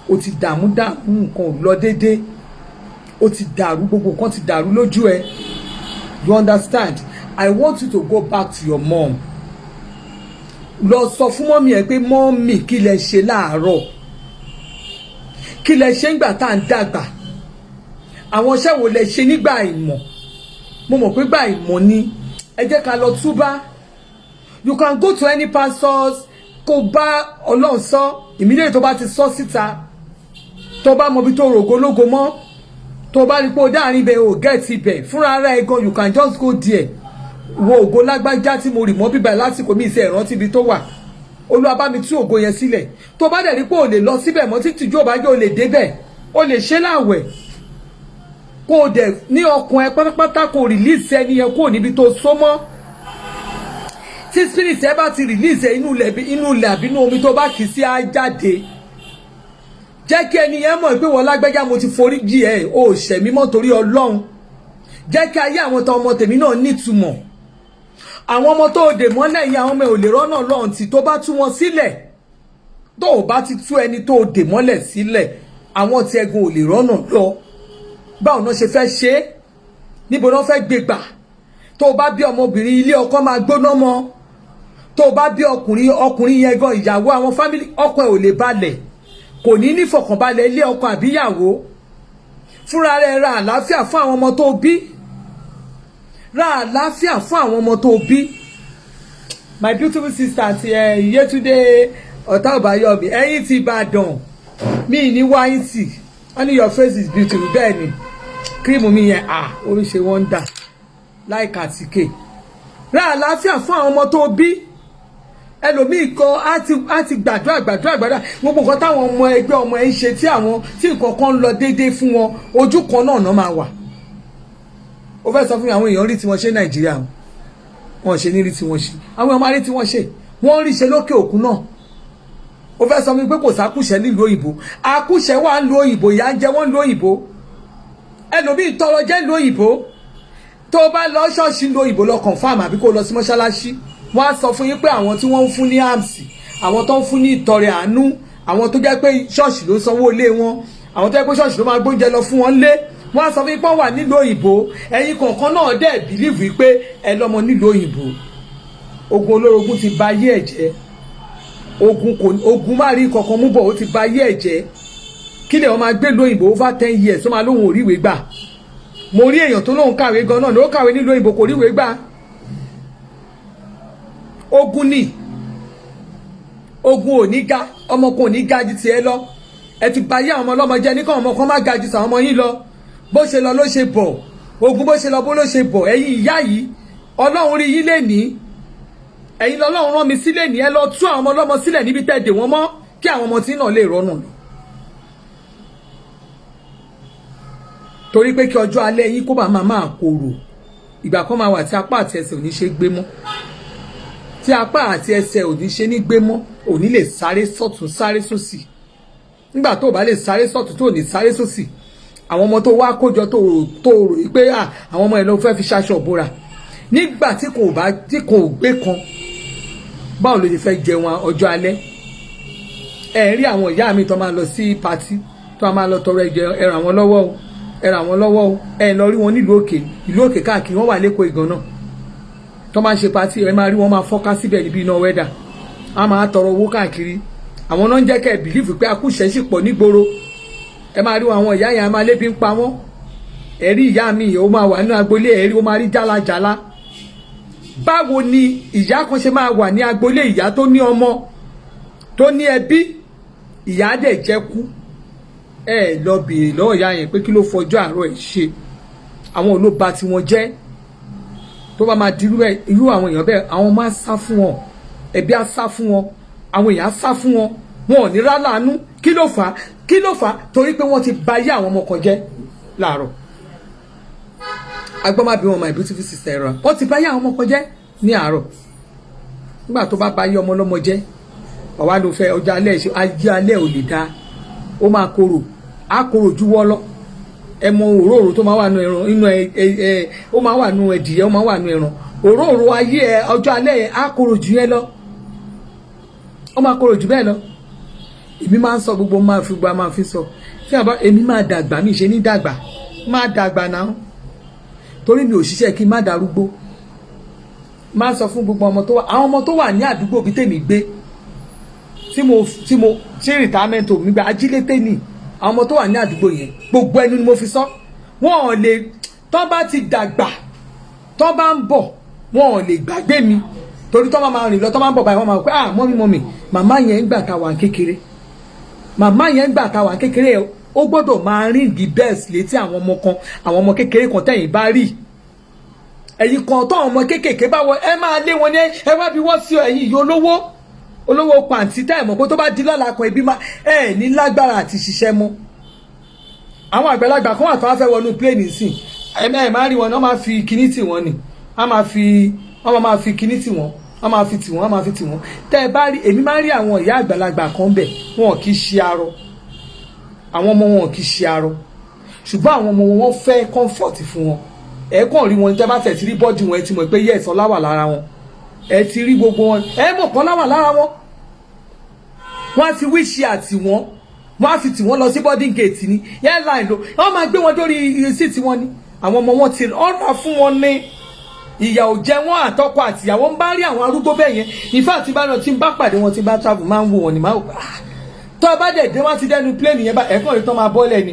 ó ti dààmú nǹkan ò lọ déédéé ó ti dàrú gbogbo nǹkan ti dàrú lójú ẹ. You understand? I want you to go back to your mom. Lọ sọ fún mọ́mì ẹ pé mọ́mì kí lẹ ṣe láàárọ̀. Kí lẹ ṣe nígbà tá à ń dàgbà. Àwọn iṣẹ́ wo lẹ ṣe nígbà ìmọ̀. Mo mọ̀ pé gbà ìmọ̀ ni. Ẹ jẹ́ ká lọ túbá. You can go to any pastors kó bá Ọlọ́run sọ. Immediately tó bá ti sọ síta. Tó bá mọ bí tó rògo lógo mọ́. Tó bá rí pé ó dáàrin ibẹ̀ ò gẹ́ẹ̀tì ibẹ̀ fúnra ara ẹ̀ gan you can just go there wo ògo lágbájá tí mo rì mọ́ bíbá lásìkò mi ìṣe ìrántí ibi tó wà Olúwa bá mi tú ògo yẹn sílẹ̀ tó bá dẹ̀ rí pé ò lè lọ síbẹ̀ mọ́ títí jó bá jẹ́ ò lè débẹ̀ ó lè ṣe láwẹ̀ kó o dẹ̀ ní ọkàn ẹ pátápátá kó o release ẹni yẹn kó o níbi tó so mọ́ tí spirit ẹ bá ti release ẹ inú ilẹ̀ àbí inú omi tó bá kì í sí á jáde jẹ́ kí ẹni yẹn mọ̀ pé wọ́n lágbẹ́já mo ti forí jì ẹ́ o ṣẹ̀ mímọ́ torí Ọlọ́run jẹ́ kí ayé àwọn ọmọ tèmi náà nítumọ̀ àwọn ọmọ tó dè mọ́lẹ̀ yìí àwọn ọmọ ò lè rọ́nà Ọlọ́run tí tó bá tú wọn sílẹ̀ tó o bá ti tú ẹni tó dè mọ́lẹ̀ sílẹ̀ àwọn tí ẹ̀gùn ò lè rọ́nà lọ báwo náà ṣe fẹ́ ṣe é níbo náà fẹ́ gbé gbà tó o bá bí ọmọbìnrin ilé ọkọ máa gbóná mọ́ tó o bá bí ọkùnrin yẹn gan ìyàwó àwọn fámìlì ọkọ ẹ̀ ò lè balẹ̀ kò ní fọkànbalẹ̀ ilé ọkọ àbíyàwó fúnra rẹ̀ ra àlàáfíà fún àwọn ọmọ tó bí my beautiful sister ti Yétúndé Ọ̀tá Ọ̀báyọ̀mí ẹ̀yin ti Ìbàdàn mi ní wáyé tì wọ́n ní your face is beautiful bẹ́ẹ̀ ni kírìmù mi yẹn orí ṣe wọ́ndà láìka àtìkè ra àlàáfíà fún àwọn ọmọ tó bí ẹlòmíì kan á ti gbàdúrà gbogbo nǹkan táwọn ọmọ ẹgbẹ́ ọmọ ẹ ń ṣe tí nǹkan kan ń lọ déédéé fún wọn ojú kan náà máa wà ó fẹ́ sọ fún mi àwọn èèyàn rí tí wọ́n ṣe Nàìjíríà wọn ṣe ní rí tí wọ́n ṣe àwọn ọmọ rí tí wọ́n ṣe wọ́n rí ṣe lókè òkun náà ó fẹ́ sọ fún mi pé kò sákúṣẹ́ nílùú òyìnbó akúṣẹ́ wà ń lo òyìnbó ìyà ń jẹ wọ́n ń lo òyìnbó ẹlòmíì tọrọ jẹ́ ń lo òyìnbó tó bá lọ ṣọ́ọ̀ṣì ń lo òyìnbó lọ confirm àbí kó lọ sí mọ́ṣáláṣí wọ́n á sọ fún yín pé àwọn tí wọ́n ń fún ní àmsì àwọn tó ń fún ní ìtọrẹ àánú àwọn tó jẹ́ pé ṣọ́ọ̀ṣì ló sanwó ilé wọn àwọn tó jẹ́ pé ṣọ́ọ̀ṣì ló máa gbóúnjẹ lọ fún wọn lé wọ́n á sọ fún yín pé wà nílùú òyìnbó ẹ̀yin kọ̀ọ̀kan náà dẹ̀ bìlíìfù pé ẹ lọ́mọ nílùú òyìnbó ogun olórogún ti ba ayé ẹ̀ jẹ́, ogun má rí kankan mú bọ̀ ó ti ba ayé ẹ̀ jẹ́. Kí lè wọ́n máa gbé lóyìnbó over 10 years ó máa lóhun òríwé gbà. Mo rí èèyàn tó lóhun kàwé gan náà ló kàwé nílùú òyìnbó kò ríwé gbà. Ogun ni ogun ò ní ga, ọmọ kan ò ní ga ju tiẹ̀ lọ. Ẹ ti ba ayé àwọn ọmọ ọlọ́mọ jẹ́ ní kàn ọmọ kan má ga ju sàwọn ọmọ yín lọ. Bó ṣe lọ ló ṣe bọ̀, ogun bó ṣe lọ bó ló ṣe bọ̀. Ẹ̀yin ìyá yìí Ọlọ́run rí yín lénìí, ẹ̀yin lọ́lọ́run rán mi sí lénìí, ẹ lọ tú àwọn ọmọ ọlọ́mọ sílẹ̀ níbi tẹ́ dè wọ́n mọ́ kí àwọn ọmọ tí náà lè rọ́nà lọ. Torí pé kí ọjọ́ alẹ́ yín kó bá máa korò, ìgbà kan máa wà tí apá àti ẹsẹ̀ ò ní ṣe gbé mọ́, tí apá àti ẹsẹ̀ ò ní ṣe ní gbé mọ́, ò ní lè sáré sọ́tún sáré sósì. Nígbà tó bá lè sáré sọ́tún tó ní sáré sósì, àwọn ọmọ tó wá kójọ tó rò pé àwọn ọmọ ẹ̀ ló fẹ́ fi ṣaṣọ bóra, nígbà tí kò gbé kan, báwo ló ṣe fẹ́ jẹun ọjọ́ alẹ́? Ẹ rí àwọn ìyá mi tó máa lọ sí patí tó máa lọ tọrọ ẹ ràn wọ́n lọ́wọ́ o, ẹ ràn wọ́n lọ́wọ́ o. Ẹ lọ rí wọn nílùú òkè, ìlú òkè káàkiri, wọ́n wà lẹ́kọ̀ọ́ ìgàn náà tó máa ń ṣe patí, ẹ máa rí wọn máa fọ́ká síbẹ̀ níbi iná wẹ́dà, a máa tọrọ owó káàkiri. Àwọn náà ń jẹ́ kẹ́ ẹ bìlífù pé akúṣẹ̀ sì pọ̀ nígboro. Ẹ máa rí àwọn ìyá yẹn a máa lébi ń pa wọ́n. Ẹ rí ìyá mi ó máa wà nínú agboolé, ẹ rí ó máa rí jálajàla. Báwo ni ìyá kan ṣe máa wà ní agboolé, ìyá tó ní ọmọ tó ní ẹbí, ìyá dẹ̀ jẹ́ kú? Ẹ lọ bèèrè lọ́wọ́ ìyá yẹn pé kí ló fọjọ́ àárọ̀ ẹ̀ ṣe. Àwọn olóba tí wọ́n jẹ́ tó bá máa dirú irú àwọn èèyàn bẹ́ẹ̀, àwọn máa sá fún wọn, ẹbí á sá fún wọn, àwọn èèyàn á sá fún wọn, wọn ò ní ráláàánú. Kí ló fà á? Torí pé wọ́n ti ba ayé àwọn ọmọ kan jẹ́ láàárọ̀. Agbọ́mábí wọn my beautiful sister ẹ̀rọ, wọ́n ti ba ayé àwọn ọmọ kan jẹ́ ní àárọ̀. Nígbà tó bá ba ayé ọmọ ọlọ́mọ jẹ́, ọ̀wá ló fẹ́ ọjọ́ alẹ́ ṣe, ayé alẹ́ ò lè dáa, ó máa korò, á korò ju wọ́ lọ. Ẹ mọ òróró tó máa wà nù ẹran, inú ó máa wà nù ẹdìyẹ, ó máa wà nù ẹran. Òróró ayé ọjọ́ alẹ́ yẹn á korò jù yẹn lọ, ó máa korò jù bẹ́ẹ̀ lọ. Èmi máa ń sọ gbogbo máa fi sọ tí èmi máa dàgbà, mi ṣe ní dàgbà, máa dàgbà náà torí mi ò ṣiṣẹ́ kí n má darúgbó. Máa sọ fún gbogbo àwọn ọmọ tó wà ní àdúgbò bí tèmi gbé, tí mo ṣe retirement mi gba ajílété ni àwọn ọmọ tó wà ní àdúgbò yẹn, gbogbo ẹnu ni mo fi sọ. Wọn ò lè, tó bá ti dàgbà, tó bá ń bọ̀, wọn ò lè gbàgbé mi torí tó máa rìn lọ, tó máa ń bọ̀ báyìí wọ́n máa pẹ́ mọ́mí màmá yẹn ń gbà ta wà kékeré, màmá yẹn ń gbà ta wà kékeré, ó gbọ́dọ̀ máa rìn bí bẹ́ẹ̀sì létí àwọn ọmọ kékeré kan tẹ̀yìn bá rí. Ẹ̀yin kan tó àwọn ọmọ kéékèèké bá wọ, ẹ máa lé wọn ní ẹ wá bí wọ́n sí ẹ̀yin yìí olówó pàǹtí tẹ́ ẹ̀ mọ̀ pé tó bá di lọ́la kan ibi máa ẹ̀ ní lágbára àti ṣiṣẹ́ mọ́. Àwọn àgbàlagbà kan wà tó wá fẹ́ wọnú pléènì sí ẹ̀ máa rí wọn náà, máa fi kíní tì wọ́n ni, wọ́n máa fi kíní tì wọ́n, wọ́n máa fi tì wọ́n. Tẹ́ ẹ bá rí, èmi máa rí àwọn ìyá àgbàlagbà kan bẹ̀, wọn kì í ṣe arọ, àwọn ọmọ wọn kì í ṣe arọ, ṣùgbọ́n àwọn ọmọ wọn fẹ́ comfort fún wọn. Ẹ kàn rí wọn tẹ́ bá tẹ̀ ti rí bọ́dì wọn, ẹ ti mọ̀ pé yes ọlá wà lára wọn, ẹ ti rí gbogbo wọn, ẹ mọ̀ kọ́ láwà lára wọn. Wọ́n á fi wíṣì àti wọ́n á fi tì wọ́n lọ sí boarding gate ní airline lọ, wọ́n máa gbé wọn dórí síìtì wọn ni. Àwọn ọmọ wọn ti ọ̀rọ̀ fún wọn ní ìyà ò jẹ wọn, àtọkọ àtìyàwó ń bá rí àwọn arúgbó bẹ́ẹ̀ yẹn. In fact tí bá pàdé wọn, tí bá travel máa ń wo wọn ni máa wò tó bá dẹ̀ dé wọ́n ti dẹnu plane yẹn bá ẹ̀kọ́ rí tó máa bọ́lẹ̀ ni,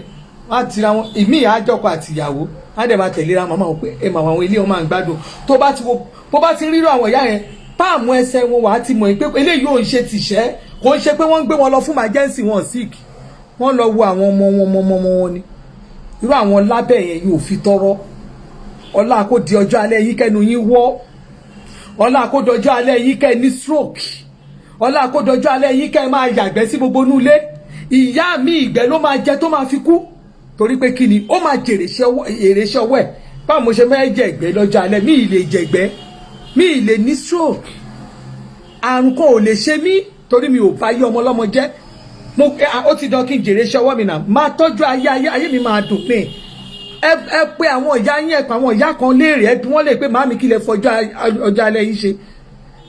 wọ́n á tira wọn, ìmí àjọkọ àtìyàwó á dẹ̀ máa tẹ̀léra màmá wọn pé ẹ mà àwọn ilé wọn máa ń gbádùn. Tó bá ti rírọ àwọn ìyá yẹn, páàmù ẹsẹ̀ wọn wà á ti mọ̀ pé eléyìí ò ń ṣe tìṣẹ́, kò ń ṣe pé wọ́n ń gbé wọn lọ fún emergency, wọn sick, wọ́n lọ wo àwọn ọmọ wọn ni. Irú àwọn lábẹ́ yẹn yóò fi tọrọ. Ọlá kó di ọjọ́ alẹ́ yín kẹ́nu yín wọ́, ọlá kó di ọjọ́ alẹ́ yín kẹ́ ní stroke, ọlá kó di ọjọ́ alẹ́ yín kẹ́ máa yàgbẹ́ sí gbogbo inú ilé. Ìyá mi ìgbẹ́ ló máa jẹ tó máa fi kú torí pé kí ni ó máa jèrè iṣẹ́ ọwọ́ ẹ̀. Báwo mo ṣe máa jẹ ìgbẹ́ lọ́jọ́ alẹ́, mi ì lè jẹ̀gbẹ́, mi ì lè ní stroke, àrùn kan ò lè ṣe mí torí mi ò bá yí ọmọ ọlọ́mọ jẹ́. Ó ti dán kí n jèrè iṣẹ́ ọwọ́ mi náà, máa tọ́jú ayé mi máa dùn pé ẹ pé àwọn ìyá yín, ẹ pé àwọn ìyá kan léèrè, ẹ bí wọ́n lè pé màámi kí lẹ fọjọ́ ọjọ́ alẹ́ yín ṣe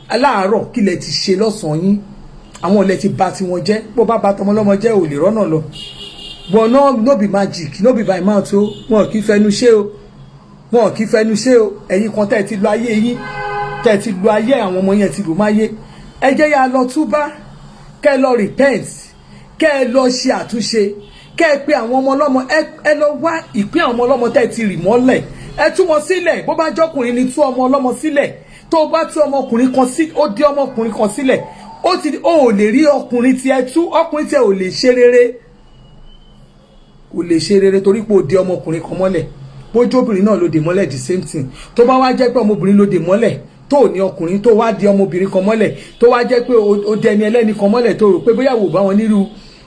aláàárọ̀, kí lẹ ti ṣe lọ́sàn-án yín. Àwọn ilẹ̀ ti bà tiwọn jẹ́, bó bá bà tọmọ lọ́mọ jẹ́ ò lè rọ́nà lọ. But no be magic, no be by mouth o, wọn kì í fẹnu ṣe o, wọn kì í fẹnu ṣe o. Ẹ̀yin kan tẹ́ ti lọ ayé yín, tẹ́ ti lo ayé àwọn ọmọ yẹn ti lò máyé ẹ jẹ́ yá lọ túbá kẹ́ lọ repent kẹ́ lọ ṣe àtúnṣe kẹ́ pé àwọn ọmọ ọlọ́mọ ẹ lọ wá ìpín àwọn ọmọ ọlọ́mọ tẹ́ ti rì mọ́lẹ̀ ẹ tú wọn sílẹ̀ bó bá jọkùnrin ni tú ọmọ ọlọ́mọ sílẹ̀ tó bá tú ọmọkùnrin kan sí ó dé ọmọkùnrin kan sílẹ̀ ó ò lè rí ọkùnrin tí ẹ tú ọkùnrin tí ẹ ò lè ṣe rere kò lè ṣe rere torí pé ó dé ọmọkùnrin kan mọ́lẹ̀ bójú obìnrin náà ló dé mọ́lẹ̀ the same thing tó bá wá jẹ́ pé ọmọbìnrin ló dé mọ́lẹ̀ tó ní ọkùnrin tó wá di ọmọbìnrin kan mọ́lẹ̀ tó wá jẹ́ pé ó dẹni ẹlẹ́ni kan mọ́lẹ̀ tó rò pé bóyá wò bá wọn nírú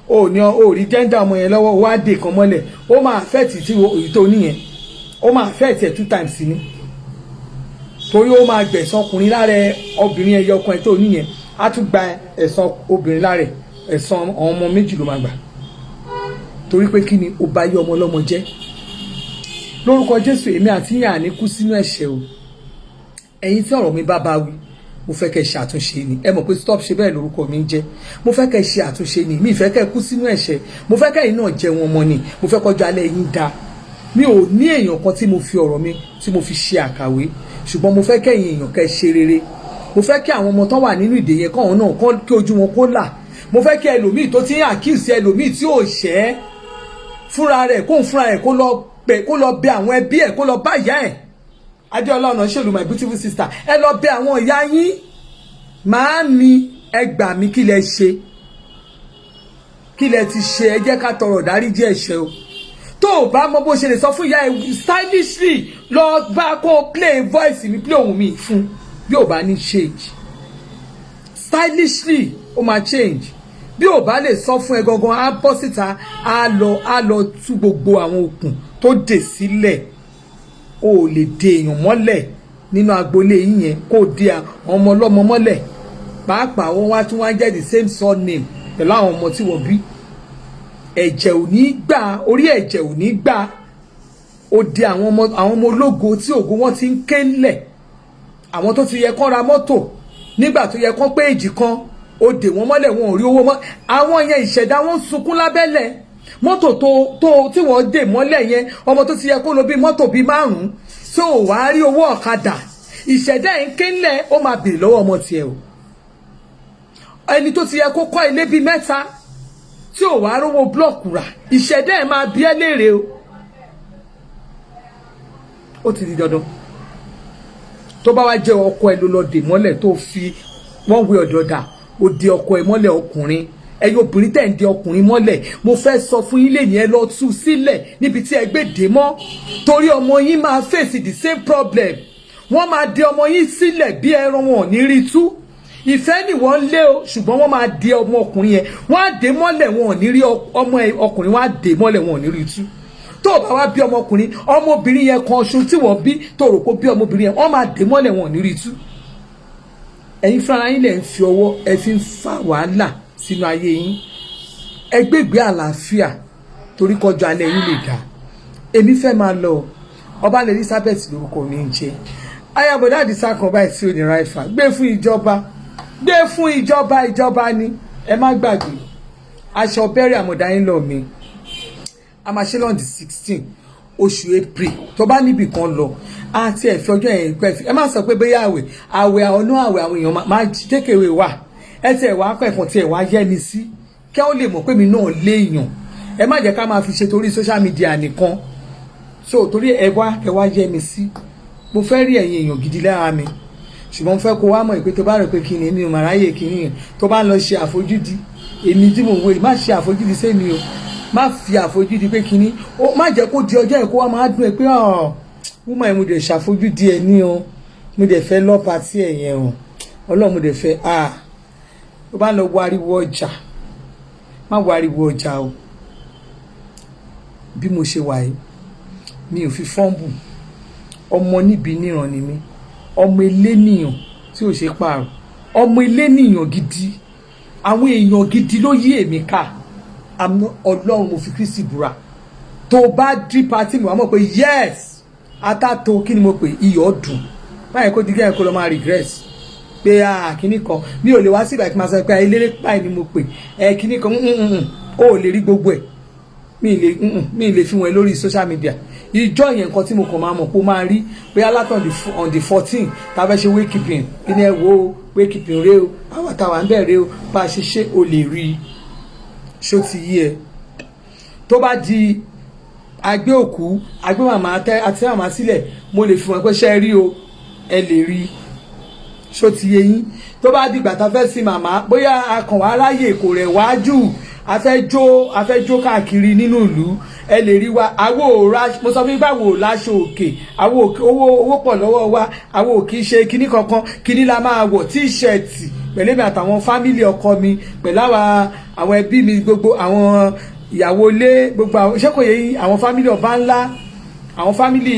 ò rí gender ọmọ yẹn lọ́wọ́ wá dé kan mọ́lẹ̀ ó máa affect tí èyí tó níyẹn ó máa affect ẹ̀ 2 times ni torí ó máa gbẹ̀san ọkùnrin lára obìnrin ẹyọ ọkùnrin tó níyẹn á tún gba ẹ̀san obìnrin lára ẹ̀san ọmọ méjì ló máa gbà torí pé kí ni ó bá yé ọmọ ọlọ́mọ jẹ́ lórúkọ Jésù èmi àti yín àní kú sínú ẹ̀ṣẹ̀ o ẹ̀yin tí ọ̀rọ̀ mi bá wí mo fẹ́ kẹ́ ṣe àtúnṣe ni ẹ mọ̀ pé stop ṣe bẹ́ẹ̀ lórúkọ mi ń jẹ́ mo fẹ́ kẹ́ ṣe àtúnṣe ni mi ìfẹ́ kẹ́ kú sínú ẹ̀ṣẹ̀ mo fẹ́ kẹ́ yín náà jẹ wọn mọ́ ni mo fẹ́ kọjá alẹ́ yín da mi ò ní èèyàn kan tí mo fi ọ̀rọ̀ mi tí mo fi ṣe àkàwé ṣùgbọ́n mo fẹ́ kẹ́ yín èèyàn kẹ́ ṣe rere mo fẹ́ kí àwọn ọmọ tán wà nínú ìdè yẹn kọ́wọn náà kí ojú wọn kó là mo fẹ́ kí ẹlòmíì tó ti ń àkíyèsí ẹlòmíì tí ò ṣẹ́ fúnra rẹ̀ kó lọ bẹ àwọn ẹbí ẹ̀ kó lọ bá ìyá ẹ̀ Adéọlá Ọ̀nàṣèlú my beautiful sister ẹ lọ bẹ àwọn ìyá yín màámi ẹ gbà mí kí lẹ ṣe kí lẹ ti ṣe ẹ jẹ́ ká tọrọ dáríjì ẹ̀ṣẹ̀ o tó o bá mọ bó ṣe lè sọ fún ìyá ẹ stylishly lọ bá kó play voice mi play ohùn mi fún bí ò bá ní change stylishly ó máa change bí ò bá lè sọ fún ẹ gangan á bọ́ síta á lọ tú gbogbo àwọn okùn tó dè sílẹ̀ o ò lè de èèyàn mọ́lẹ̀ nínú agboolé yín yẹn kó de àwọn ọmọ ọlọ́mọ mọ́lẹ̀ pàápàá wọn wá tún wá jẹ́ the same surname pẹ̀lú àwọn ọmọ tí wọ́n bí ẹ̀jẹ̀ ò ní gbà orí ẹ̀jẹ̀ ò ní gbà ó de àwọn ọmọ ológo tí ògo wọn ti ń ké ńlẹ̀ àwọn tó ti yẹ kán ra mọ́tò nígbà tó yẹ kán pé èjì kan ó dè wọ́n mọ́lẹ̀ wọn ò rí owó mọ́ àwọn yẹn ìṣẹ̀dá wọn sunkún lábẹ́lẹ̀ mọ́tò tí wọ́n dè mọ́lẹ̀ yẹn ọmọ tó ti yẹ kó lọ bí mọ́tò bíi 5 tí ò wá rí owó ọ̀kadà ìṣẹ̀dá ẹ̀ ń ké ńlẹ̀ ó máa bèrè lọ́wọ́ ọmọ tiẹ̀ o ẹni tó ti yẹ kó kọ́ ilé bíi 3 tí ò wá rówó blọọkù rà ìṣẹ̀dá ẹ̀ máa bí ẹ́ léèrè o ó ti di dandan tó bá wá jẹ́ ọkọ ẹ ló lọ dè mọ́lẹ̀ tó fi wọ́n wé ọ̀dọ̀dà ó de ọkọ ẹ mọ́lẹ̀ ọkùnrin ẹ̀yin obìnrin tẹ̀ ń de ọkùnrin mọ́lẹ̀ mo fẹ́ sọ fún yín lẹ́yìn ẹ lọ tú sílẹ̀ níbi tí ẹ gbé dè mọ́ torí ọmọ yín máa face the same problem wọ́n máa de ọmọ yín sílẹ̀ bí ẹran wọn ò ní rí tú ìfẹ́ ni wọ́n ń lé o ṣùgbọ́n wọ́n máa de ọmọ ọkùnrin yẹn wọ́n á dè mọ́lẹ̀ wọn ò ní rí ọmọ ọkùnrin wọ́n á dè mọ́lẹ̀ wọn ò ní rí tú tó o bá wá bí ọmọkùnrin ọmọbìnrin yẹn kan ṣo tí wọ́n bí tó rò pé bí ọmọbìnrin yẹn wọ́n máa dè mọ́lẹ̀ wọn ò ní rí tú ẹ̀yin fúnra yín lẹ ń fi ọwọ́ ẹ fi ń fa wàhálà sínú ayé yín ẹ gbégbé àlàáfíà torí kọjá alẹ́ yín lè dá èmi fẹ́ máa lọ ọba Elizabeth lórúkọ mi ń jẹ́ ayábọ̀dá àdìsá kan báyìí tí ò ní ráìfà gbé fún ìjọba ni ẹ má gbàgbé aṣọ bẹ́rẹ̀ àmọ̀dá yín lọ mi a máa ṣe lọ́ndì 16 oṣù April tó bá níbì kan lọ àti ẹ̀fẹ́ ọjọ́ yẹn pẹ́ fi ẹ má sọ pé bóyá àwẹ̀ ọ̀nà àwẹ̀ àwọn èèyàn máa tékèwé wà ẹ tiẹ̀ wá pẹ̀kan tiẹ̀ wá yẹ́ mi sí kí wọ́n lè mọ̀ pé mi náà léèyàn ẹ má jẹ́ ká máa fi ṣe torí social media nìkan so torí ẹ wá yẹ́ mi sí mo fẹ́ rí ẹ̀yin èèyàn gidi lára mi ṣùgbọ́n mo fẹ́ kó wá mọ̀ pé tó bá rò pé kí ni èmi ò mà ráyè kí ni tó bá ń lọ ṣe àfojúdi èmi tí mo wò má ṣe àfojúdi sẹ́mi o má fi àfojúdi pé kí ni má jẹ́ kó di ọjọ́ ẹ̀ kó wá máa dùn ẹ pé wúmọ̀ ẹ̀ mo dẹ̀ ṣàfojúdi ẹ̀ ní o mo dẹ̀ fẹ́ lọ́ pàtí ẹ̀ yẹn o ọlọ́run mo dẹ̀ fẹ́ tó bá ń lọ wariwo ọjà má wariwo ọjà o bí mo ṣe wà yìí mi ò fi fọ́ǹbù ọmọ níbi níran ni mí ọmọ eléníyàn tí ò ṣe pààrọ̀ ọmọ eléníyàn gidi àwọn èèyàn gidi ló yí èmi ká ọlọ́run mo fi Kristi búra tó bá dí pátí mi wà mọ̀ pé yes atato kí ni mo pè iyọ̀ dùn báyìí kó dìgẹ́ kó lọ máa regret pé kíní kan mi ò lè wá síbà kí n máa sọ pé eléré báyìí ni mo pè kíní kan ó lè rí gbogbo ẹ̀ mi lè fi wọn lórí social media. Ìjọ yẹn nǹkan tí mo kàn máa mọ̀ pé ó máa rí bóyá látọ̀ on the 14 tá a fẹ́ ṣe wake keeping kí ni ẹ wo wake keeping rẹ o àwọn àtàwọn àbẹ̀ rẹ o bá a ṣe o lè rí i ṣó ti yí ẹ. Tó bá di agbé òkú agbé màmá àti màmá sílẹ̀ mo lè fi wọn pé ṣe rí o ẹ lè rí i ṣó ti yé yín. Tó bá di ìgbà tá a fẹ́ sin màmá bóyá akànwá aráyè kò rẹ̀ wájú a fẹ́ jó káàkiri nínú ìlú ẹ lè rí wa àwo òra mo sọ fún yín báwo láṣọ òkè àwo owó pọ̀ lọ́wọ́ wa àwo kì í ṣe kinní kankan kinní la máa wọ̀ tíṣẹ̀tì pẹ̀lú èmi àtàwọn fámìlì ọkọ mi pẹ̀lú àwọn ẹbí mi gbogbo àwọn ìyàwó ilé gbogbo àwọn iṣẹ́ kò yẹ yín àwọn fámìlì ọba ńlá àwọn fámìlì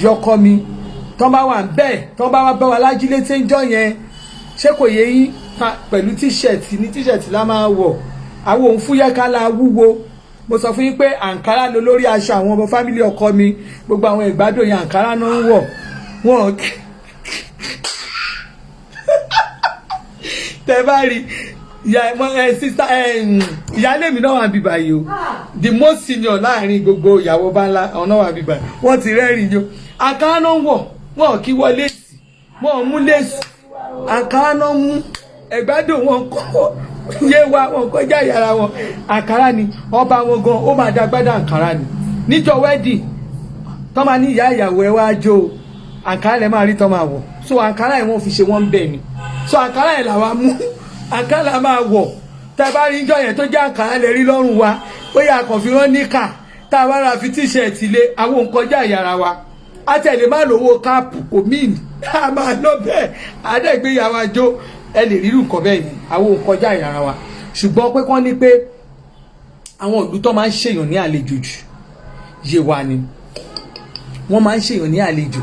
yọkọ mi tán bá wà bẹ́ẹ̀ tán bá wà bá wa lájílé tí ń jọ yẹn ṣé kò yẹ yín pẹ̀lú tíṣẹ̀tì ní tíṣẹ̀tì la máa wọ̀ àwọn òun fúyẹ́ ká la wúwo mo sọ fún yín pé àǹkárá ló lórí aṣọ àwọn ọmọ fámìlì ọkọ mi gbogbo àwọn ìgbádùn yẹn àǹkárá náà ń wọ̀ wọ́n tẹ́ bá rí ìyáálé mi náà wà bíbá yìí o the most senior láàrin gbogbo ìyàwó bá ńlá àwọn náà wà bíbá wọ́n ti rẹ́rìn yó àǹkárá náà ń wọ̀ wọ́n kí wọ́n léèsì wọ́n mú léèsì àǹkárá náà mú ẹ̀gbádùn wọn kọ́ yé wa wọn kọjá yàrá wọn àǹkárá ni ọba wọn gan ó máa dàgbádà àǹkárá ni níjọ́ wedding tó máa ní ìyá ìyàwó ẹ wá jó àǹkárá lẹ máa rí tó máa wọ̀ so àǹkárá yẹn wọ́n fi ṣe wọ́n bẹ̀ ni so àǹkárá yẹn làwa mú àǹkárá la máa wọ̀ tẹ́ bá rí níjọ́ yẹn tó jẹ́ àǹkárá lẹ rí lọ́rùn wa bóyá àkànfi wọn níkà tá a bá ra fi tíṣẹ̀tì lé àwọn òǹkọjá yàrá wa á tẹ̀lé má lówó káàpù kò míìn á máa lọ bẹ́ẹ̀ àdẹ́gbéyàwó àjò ẹ lè rírun nǹkan bẹ́ẹ̀ yẹn àwọn òǹkọjá yàrá wa ṣùgbọ́n pé kán ní pé àwọn ìlú tó máa ń ṣèyàn ní àlejò jù yé wa ni wọ́n máa ń ṣèyàn ní àlejò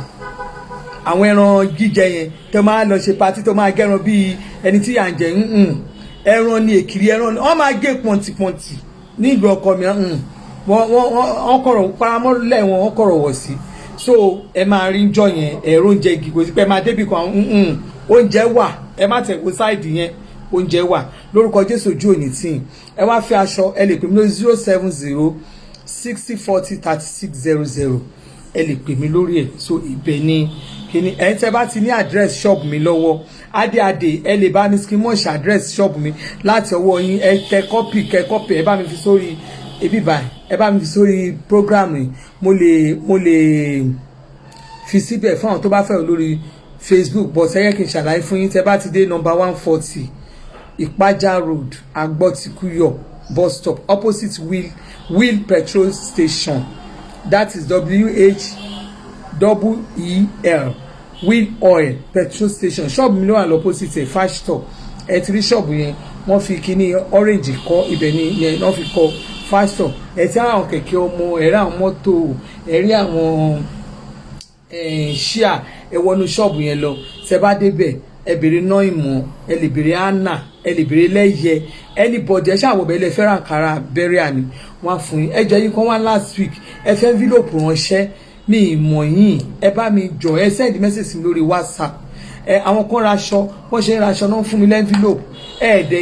àwọn ẹran jíjẹ yẹn tó máa lọ ṣe patí tó máa gẹ́ran bíi ẹni tí yà ń jẹ ẹran ní èkìrí ẹran wọ́n máa gé pọ̀ntìpọ̀ntì ní ìlú ọkọ mi wọ́n kọ̀rọ̀ paramọ́lẹ̀ wọ́n kọ̀rọ̀ wọ̀ sí so ẹ máa rí jọ yẹn ẹ̀rọ oúnjẹ gígbó sí pé ẹ máa débi kan oúnjẹ wà ẹ má tẹ̀ kó sáìdì yẹn oúnjẹ wà lórúkọ Jésù ojú òní tí ẹ wá fi aṣọ ẹ lè pè mí lórí 070 60 40 36 00 ẹ lè pè mí lórí ẹ so ibẹ̀ ni kíni ẹ tẹ́ bá ti ní àdírẹ́sì ṣọ́ọ̀bù mi lọ́wọ́ adéadé ẹ lè bá mi skimọ̀ṣì àdírẹ́sì ṣọ́ọ̀bù mi láti ọwọ́ yín ẹ kẹ kọ́pì ẹ bá mi fi sórí ibi báyìí ẹ bá mi fi sórí prógráàmù yìí mo lè fi síbẹ̀ fún àwọn tó bá fẹ́ lórí Facebook but ẹ yẹ kí n ṣàlàyé fún yín tẹ́ bá ti dé number 140 Ìpájà road Agbọ́tikúyọ̀ bus stop opposite wheel petrol station that is WHEEL wheel oil petrol station ṣọ́ọ̀bù mi ló wà lọ́pọ̀sìtì ẹ̀ fast stop ẹ ti rí ṣọ́ọ̀bù yẹn wọ́n fi kíní orange kọ́ ibẹ̀ ni yẹn wọ́n fi kọ́ fast stop ẹ ti àwọn kẹ̀kẹ́ ọmọ ẹ̀rí àwọn mọ́tò ẹ̀rí àwọn ṣíà ẹ wọnú ṣọ́ọ̀bù yẹn lọ tẹ́ bá débẹ̀ ẹ bèrè náà ìmọ̀ ẹ lè bèrè anna ẹ lè bèrè lẹ́yẹ anybody ẹ ṣàwọ̀ bẹ́ẹ̀ lẹ fẹ́ràn àkàrà bẹ́rẹ̀ àní wọ́n á fún yín ẹ jẹ́ yín kan wá last week ẹ fẹ́ envelope ránṣẹ́ mi ìmọ̀ yín ẹ bá mi jọ ẹ send message mi lórí WhatsApp àwọn kan raṣọ wọ́n ṣe ń raṣọ náà fún mi lẹ́nvílòpù ẹ̀ẹ́dẹ̀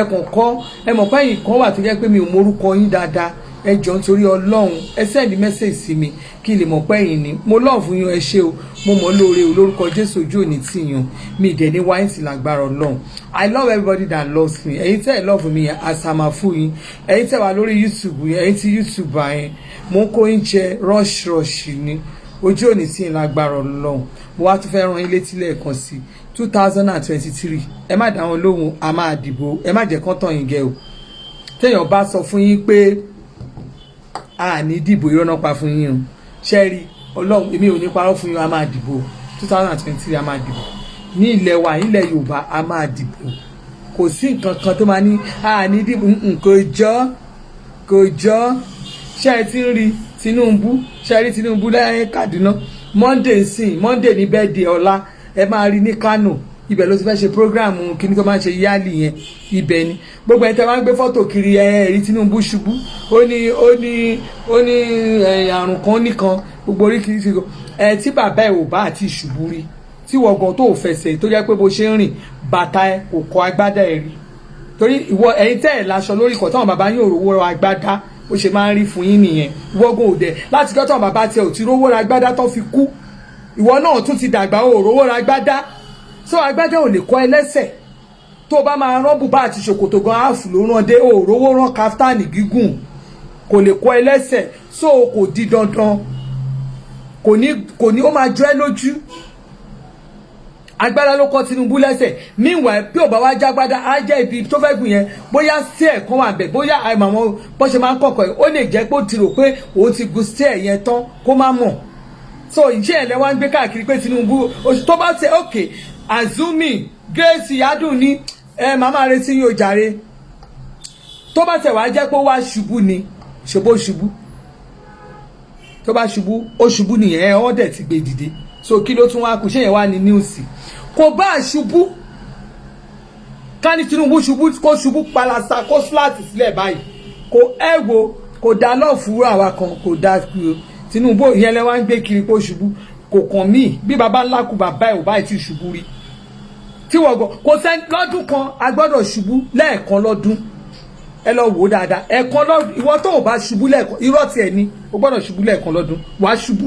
ẹ kàn kọ́ ẹ mọ̀ pé ẹ̀yìn kan wà tó jẹ́ pé mi ò morúkọ yín dáadáa ẹ jọ nítorí Ọlọ́run ẹ send message sí mi kí n lè mọ̀ pé ẹ̀yin ni mo love yín ẹ ṣé o mo mọ̀ lóore o lórúkọ Jésù ojú òní tì yàn mi ìdẹ̀ ní wáyé sí lágbára Ọlọ́run I love everybody that loves me ẹ̀yin tẹ́ ẹ love mi àsàmà fún yín ẹ̀yin tẹ́ wà lórí YouTube yẹn ẹ̀yin tí YouTube bá yẹn mo ń kó yín jẹ rush ni ojú òní tì yín lágbára Ọlọ́run mo wá tún fẹ́ rán yín létí lẹ́ẹ̀kan sí 2023 ẹ má dá wọn lóhùn a máa dìbò ẹ má jẹ́ kán tàn yín jẹ o téèyàn bá sọ fún yín pé a ní dìbò irọ́ náà pa fún yín o ṣẹ́ẹ̀rì Ọlọ́run èmi ò ní parọ́ fún yín a máa dìbò 2023 a máa dìbò ní ilẹ̀ wa ilẹ̀ Yorùbá a máa dìbò kò sí nǹkan kan tó máa ní a ní dìbò kò jọ ṣe é ti ń rí Tinubu ṣe é rí Tinubu lẹ́yìn Kaduna Monday ní birthday ọ̀la ẹ máa rí ní Kano ibẹ̀ ló ti fẹ́ ṣe programu kíní tó máa ń ṣe yálì yẹn ibẹ̀ ni gbogbo ẹ̀ tẹ́ máa ń gbé fọ́tò kiri ẹ̀rí Tinubu ṣubú ó ní àrùn kan nìkan gbogbo oríkìrísí tí bàbá ẹ̀ ò bá àti ìṣubú rí tí wọ̀gàn tó fẹsẹ̀ tó jẹ́ pé bó ṣe ń rìn bàtà ẹ̀ kò kọ agbádá ẹ̀ rí torí ìwọ ẹ̀yin tẹ́ ẹ̀ láṣọ lórí ìkọ̀ táwọn bàbá yín ò rówó agbádá bó ṣe máa ń rí fún yín nìyẹn wọ́gùn òde láti gbọ́tọ̀ bàbá tiẹ̀ ò ti rówó ra gbádá tó fi kú ìwọ náà tún ti dàgbà ò rówó ra gbádá so agbádá ò lè kọ́ ẹlẹ́sẹ̀ tó bá máa rán bùbá àti ṣòkòtò gan áàfù ló rán dé ò rówó rán káftáànì gígùn kò lè kọ́ ẹlẹ́sẹ̀ so kò di dandan kò ní ó máa jọ ẹ́ lójú agbára ló kọ́ Tinubu lẹ́sẹ̀ meanwhile bí ò bá wá jágbádá á jẹ́ ibi tó fẹ́ gùn yẹn bóyá stair kan wà bẹ̀ bóyá àìmọ̀ àwọn bọ́n ṣe máa ń kọ̀kọ̀ ẹ̀ ó lè jẹ́ pé ó ti rò pé òun ti gun stair yẹn tán kó má mọ̀ so ìṣe ẹ̀lẹ́ wá ń gbé káàkiri pé Tinubu tó bá ṣe okay Azumi Grace Iyadun ní màmá retí yóò jàre tó bá tẹ̀ wá jẹ́ pé ó wá ṣubú ni ṣòbó ṣubú tó bá ṣubú ó ṣubú nìyẹn ọ́ dẹ̀ ti gbé dìde so kí ló tún wá kù ṣé yẹn wá ní níwùsì kò bá ṣubú ká ní Tinubu ṣubú kó ṣubú palasa kó fúláàtì sílẹ̀ báyìí kò ẹ̀wò kò dá lọ́ọ̀fù àwa kan kò dá Tinubu ìyẹn lẹ́wọ́n ń gbé kiri kó ṣubú kò kàn mí bí baba ńlá kù bàbá ẹ̀ ò báyìí ti ṣubú rí tí wọ́n gbọ́ kò sẹ́ lọ́dún kan a gbọ́dọ̀ ṣubú lẹ́ẹ̀kan lọ́dún ẹ lọ wò ó dáadáa ẹ̀kan lọ́dún ìwọ tó o bá ṣubú lẹ́ẹ̀kan irọ́ tiẹ̀ ni o gbọ́dọ̀ ṣubú lẹ́ẹ̀kan lọ́dún wàá ṣubú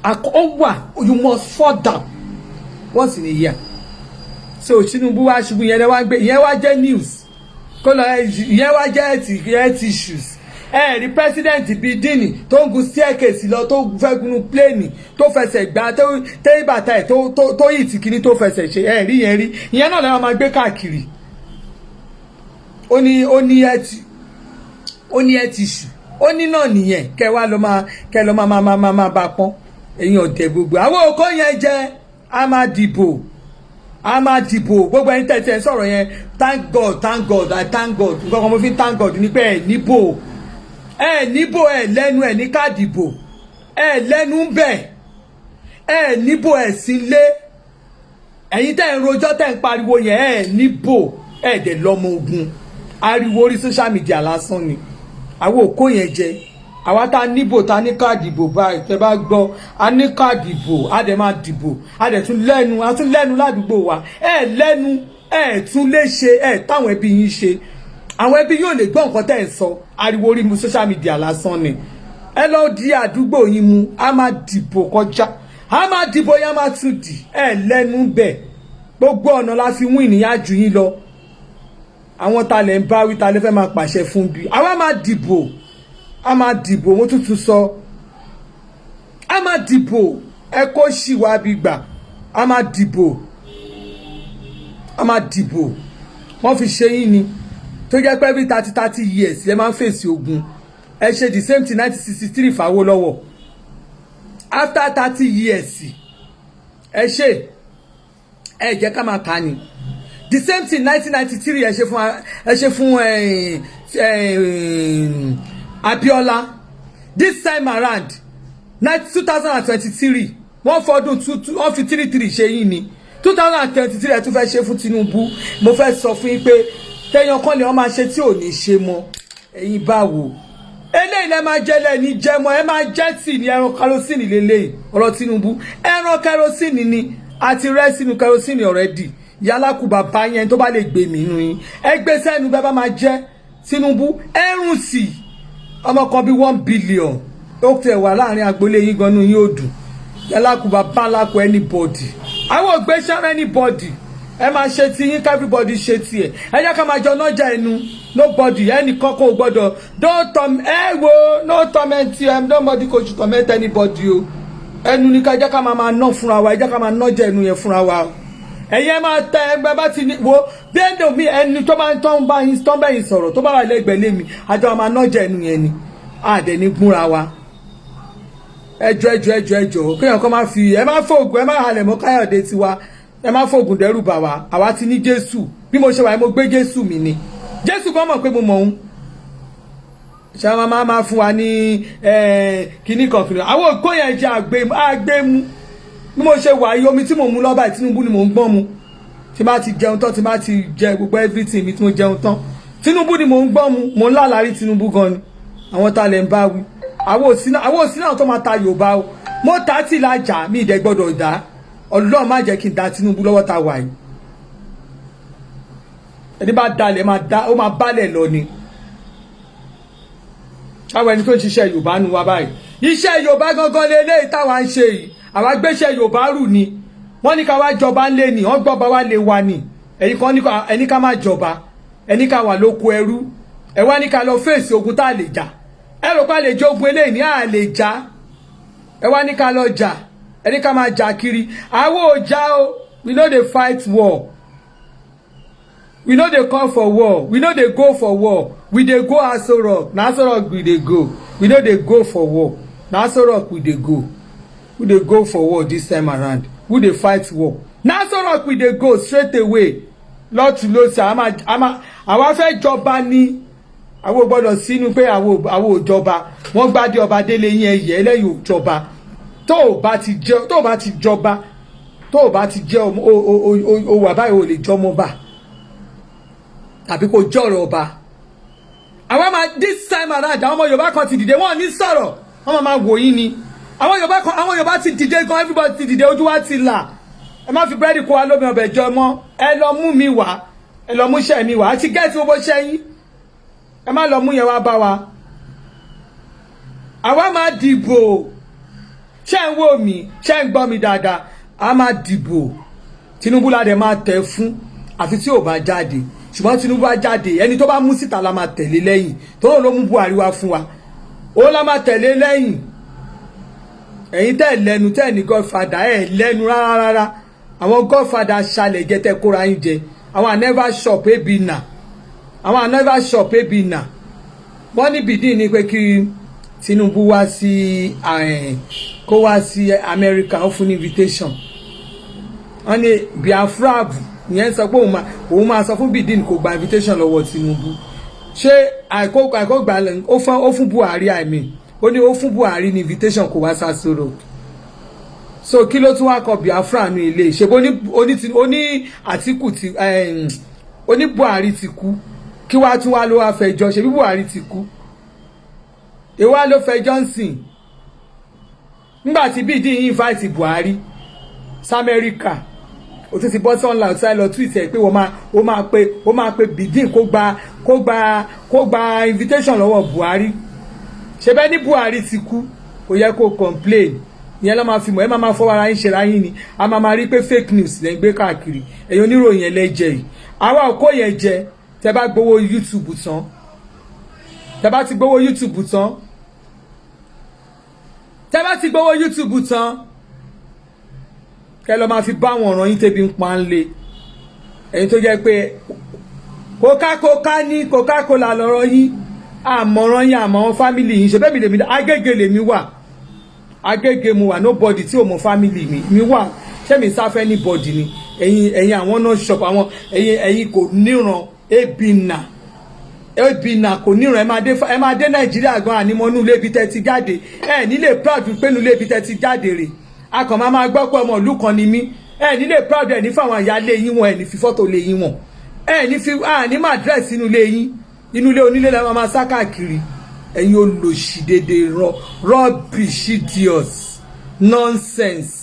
ó wà you must fall down once in a year so Tinubu wá ṣubú yẹn wá gbé ìyẹn wá jẹ́ news kó lọ ìyẹn wá jẹ́ health issues rí president bíi dini tó ń gun staircase lọ tó fẹ́ gun plane tó fẹsẹ̀ gbá tẹ́yìn bàtà ẹ̀ tó yìí tì kíní tó fẹsẹ̀ ṣe rí yẹn rí ìyẹn náà lẹ́wọ̀n máa gbé káàkiri ó ní health issue ó ní náà nìyẹn kẹ́ lọ máa bá pọ́n ẹ̀yin ọ̀dẹ̀ gbogbo àwọn òkò yẹn jẹ́ a máa dìbò gbogbo ẹni tẹ̀tẹ̀ sọ̀rọ̀ yẹn thank God I thank God nǹkan kan mo fi thank God ní pé ẹ̀ níbò lẹ́nu ẹ̀ ní káàdìbò lẹ́nu ń bẹ̀ níbò sí lé ẹ̀yin tẹ̀ ń rojọ́ tẹ̀ ń pariwo yẹn níbò dẹ̀ lọ́mọ ogun ariwo orí social media lásán ni àwọn òkò yẹn jẹ́ àwa tá níbò tá ní káàdìbò báyìí tẹ́ bá gbọ́ a ní káàdìbò a dẹ̀ máa dìbò a dẹ̀ tún lẹ́nu ládùúgbò wa lẹ́nu tún lè ṣe táwọn ẹbí yín ṣe àwọn ẹbí yóò lè gbọ́ nǹkan tẹ́ ẹ̀ sọ ariwo orí mu social media lásán ni ẹ lọ di àdúgbò yín mu a máa dìbò kọjá a máa dìbò yẹn a máa tún dì lẹ́nu bẹ̀ gbogbo ọ̀nà la fi wín ìníyà jù yín lọ àwọn ta lẹ̀ ń bá wí ta lè fẹ́ máa pàṣẹ fún bí àwa máa dìbò mo tuntun sọ a máa dìbò ẹ kó sì wá bí gbà a máa dìbò wọ́n fi ṣe yín ni tó jẹ́ pé every 30 years ẹ máa ń fèsì ogun ẹ ṣe the same thing 1963 f'Awólọ́wọ̀ after 30 years ẹ ṣe ẹ jẹ́ ká máa kà ní the same thing 1993 ẹ ṣe fún Abiola this time around 2023 wọ́n fọdún wọ́n fi 33 ṣe yín ni 2023 ẹ tún fẹ́ ṣe fún Tinubu mo fẹ́ sọ fún yín pé tẹ́yàn kan lè wọ́n máa ṣe tí ò ní ṣe mọ́ ẹ̀yin báwo eléyìí lẹ́ máa jẹ́ lẹ́ni jẹ́mọ́ ẹ máa jẹ́ tì ní ẹran kerosene lélẹ́yìí ọ̀rọ̀ Tinubu ẹran kerosene ni àti rẹ́ sínú kerosene already yálàkù bàbá yẹn tó bá lè gbé mi nù yín ẹ gbé sẹ́nu bẹ́ẹ̀ bá máa jẹ́ Tinubu ẹrùn sí ọmọ kan bí 1 billion ó tẹ̀ wá láàrin agboolé yín gan-an yín ò dùn yálàkù bàbá lákù anybody àwọn ògbésẹ́ anybody ẹ máa ṣe ti yín everybody ṣe tiẹ̀ ẹ jẹ́ ká máa jọ nájà ẹnu nobody ẹnìkan kò gbọ́dọ̀ no torment nobody kò ju torment anybody o ẹnu ní ká jẹ́ ká máa ná fúnra wa ẹ jẹ́ ká máa nájà ẹnu yẹn fúnra wa ẹ̀yin máa tẹ ẹgbẹ́ bá ti ní wo bí ẹ̀ndọ̀ mi ẹni tó bá ń tọ́ bẹ́yìn sọ̀rọ̀ tó bá wà lẹ́gbẹ̀ẹ́ lé mi àjọ máa nájà ẹnu yẹn ni àdẹ̀ ní gúnra wa ẹjọ́ kéèyàn kan máa fi ẹ máa fòògùn ẹ máa halẹ̀ mọ́ Káyọ̀dé tiwa ẹ máa fòògùn dẹ́rù bà wá àwa ti ní Jésù bí mo ṣe wà mo gbé Jésù mi ni Jésù kan mọ̀ pé mo mọ̀ òun ṣé àwọn máa fún wa ní kinní kan kìnìún àwọn òkú yẹn jẹ́ àgbémú bí mo ṣe wà yìí omi tí mo mú lọ́ba Tinubu ni mo ń gbọ́n mu tí bá ti jẹun tán tí bá ti jẹ gbogbo everything mi tí mo jẹun tán Tinubu ni mo ń gbọ́n mu mo ń lálàrí Tinubu gan ni àwọn tá lẹ̀ ń bá wí àwọn òsínà tó máa ta Yorùbá o mo ta tí lájà mi ìdẹ gbọ́dọ̀ dá Ọlọ́run má jẹ́ kí n da Tinubu lọ́wọ́ ta wà yìí ẹni bá dalẹ̀ ó máa bálẹ̀ lọ ni káwọn ẹni tó ń ṣiṣẹ́ Yorùbá nu wa báyìí iṣẹ́ Yorùbá gangan lélẹ́yìí táwa ń ṣe yìí àwa gbéṣẹ́ Yorùbá rù ni wọ́n ní ká wá jọba ńlẹ̀ ni wọ́n gbọ́ bá wá lè wà ní ẹ̀yin kan ní ẹni ká má jọba ẹni ká wà lóko ẹrú ẹ wá ní ká lọ fèsì ogun tá a lè jà ẹ rò pé a lè jogun eléyìí ní a lè jà ẹ wá ní ká lọ jà ẹni ká máa jà kiri àwọn ò jà o we no dey fight war we no dey call for war we no dey go for war we dey go Aso Rock na Aso Rock we dey go we no dey go for war na Aso Rock we dey go we dey go for war this time around we dey fight war na Aso Rock we dey go straight away lọ́tún lọ́sì àwa fẹ́ jọba ní àwọn gbọ́dọ̀ sínú pé àwọn òjọba wọ́n gbádé ọba délé yín ẹ̀yẹ ẹlẹ́yìn òjọba tó o bá ti jọba tó o bá ti jẹ́ o wà báyìí o lè jọmọ bá tàbí kò jọ̀rọ̀ ọba àwọn máa this time around àwọn ọmọ Yorùbá kan ti dìde wọn ní sọ̀rọ̀ wọn máa wò yín ni àwọn Yorùbá ti dìde gan everybody ti dìde ojú wa ti là ẹ má fi búrẹ́dì kó wa lómi ọbẹ̀ jọ mọ́ ẹ lọ mú mi wá ẹ lọ mú iṣẹ́ mi wá àti gẹ́ẹ̀tì owó iṣẹ́ yín ẹ má lọ mú yẹn wá bá wa àwa máa dìbò ṣé ń wò mí ṣé ń gbọ́ mi dáadáa a máa dìbò Tinubu la dẹ̀ máa tẹ̀ fún àfi tí ò bá jáde ṣùgbọ́n Tinubu á jáde ẹni tó bá mú síta la máa tẹ̀lé lẹ́yìn tó ló mú Buhari wá fún wa ó la máa tẹ̀lé lẹ́yìn ẹ̀yin tẹ́ lẹ́nu tẹ́ ní godfather ẹ̀ lẹ́nu rárá àwọn godfather ṣalẹ̀ jẹ́ tẹ́ kóra yín jẹ àwọn never shop ebi nà àwọn never shop ebi nà wọ́n ní bìdí ni pé kí Tinubu wá sí kó wá sí America ó fún ní invitation wọ́n ní Biafra ìyẹn sọ pé òun máa sọ fún bìdí kó gba invitation lọ́wọ́ Tinubu ṣé àìkógbà ó fún Buhari àìmí ó ní ó fún Buhari ní invitation kó wá Aso Rock so kí ló tún wá kọ Biafra ní ilé ṣe ó ní Àtíkù ti ó ní Buhari ti kú kí wá tún wá ló wá fẹjọ́ ṣe bí Buhari ti kú èwa ló fẹjọ́ ń sìn nígbà tí bídí yìí invite Buhari sí Amẹ́ríkà ó tún ti bọ́ sọ́nà ọ̀sán lọ tweet ẹ̀ pé ó máa pe bídí kó gba invitation lọ́wọ́ Buhari ṣe bẹ́ẹ̀ ní Buhari ti kú kò yẹ kó complain ìyẹn ló máa fi mọ̀ ẹ́ máa fọwọ́ ara yín ṣe ra yín ni a máa rí pé fake news lẹ́ ń gbé káàkiri ẹ̀yin oníròyìn ẹlẹ́jẹ̀ yìí àwa ò kó yẹn jẹ tẹ́ bá gbowó YouTube tán tẹ́ bá ti gbowó YouTube tán kẹ́ lọ máa fi bá àwọn ọ̀ràn yín tẹ́bi ń pa ń lé ẹ̀yin tó jẹ́ pé Coca-Cola lọ́rọ̀ yín àmọ̀ràn yín àmọ́ family yín ṣe bẹ́ẹ̀ mi lèmi Agége lèmi wà Agége mu wà nobody tí ò mọ family mi wà ṣé mi sáfẹ́ anybody ni ẹ̀yin àwọn náà shop àwọn ẹ̀yin kò níran ebina kò níran ẹ máa dé Nàìjíríà gan ànímọ́ nú ilé ibi tẹ́ ti jáde ẹ nílé proud pé nú ilé ibi tẹ́ ti jáde rè akàn máa gbọ́ pé ọmọ ìlú kan ni mí ẹ nílé proud ẹ ní fáwọn ìyáálé yín wọn ẹ ní fi fọ́tò lé yín wọn ẹ ní fi ní máa dress inú ilé yín inú ilé onílé la máa sá káàkiri ẹ̀yin olòṣì dédé rubbish idiots nonsense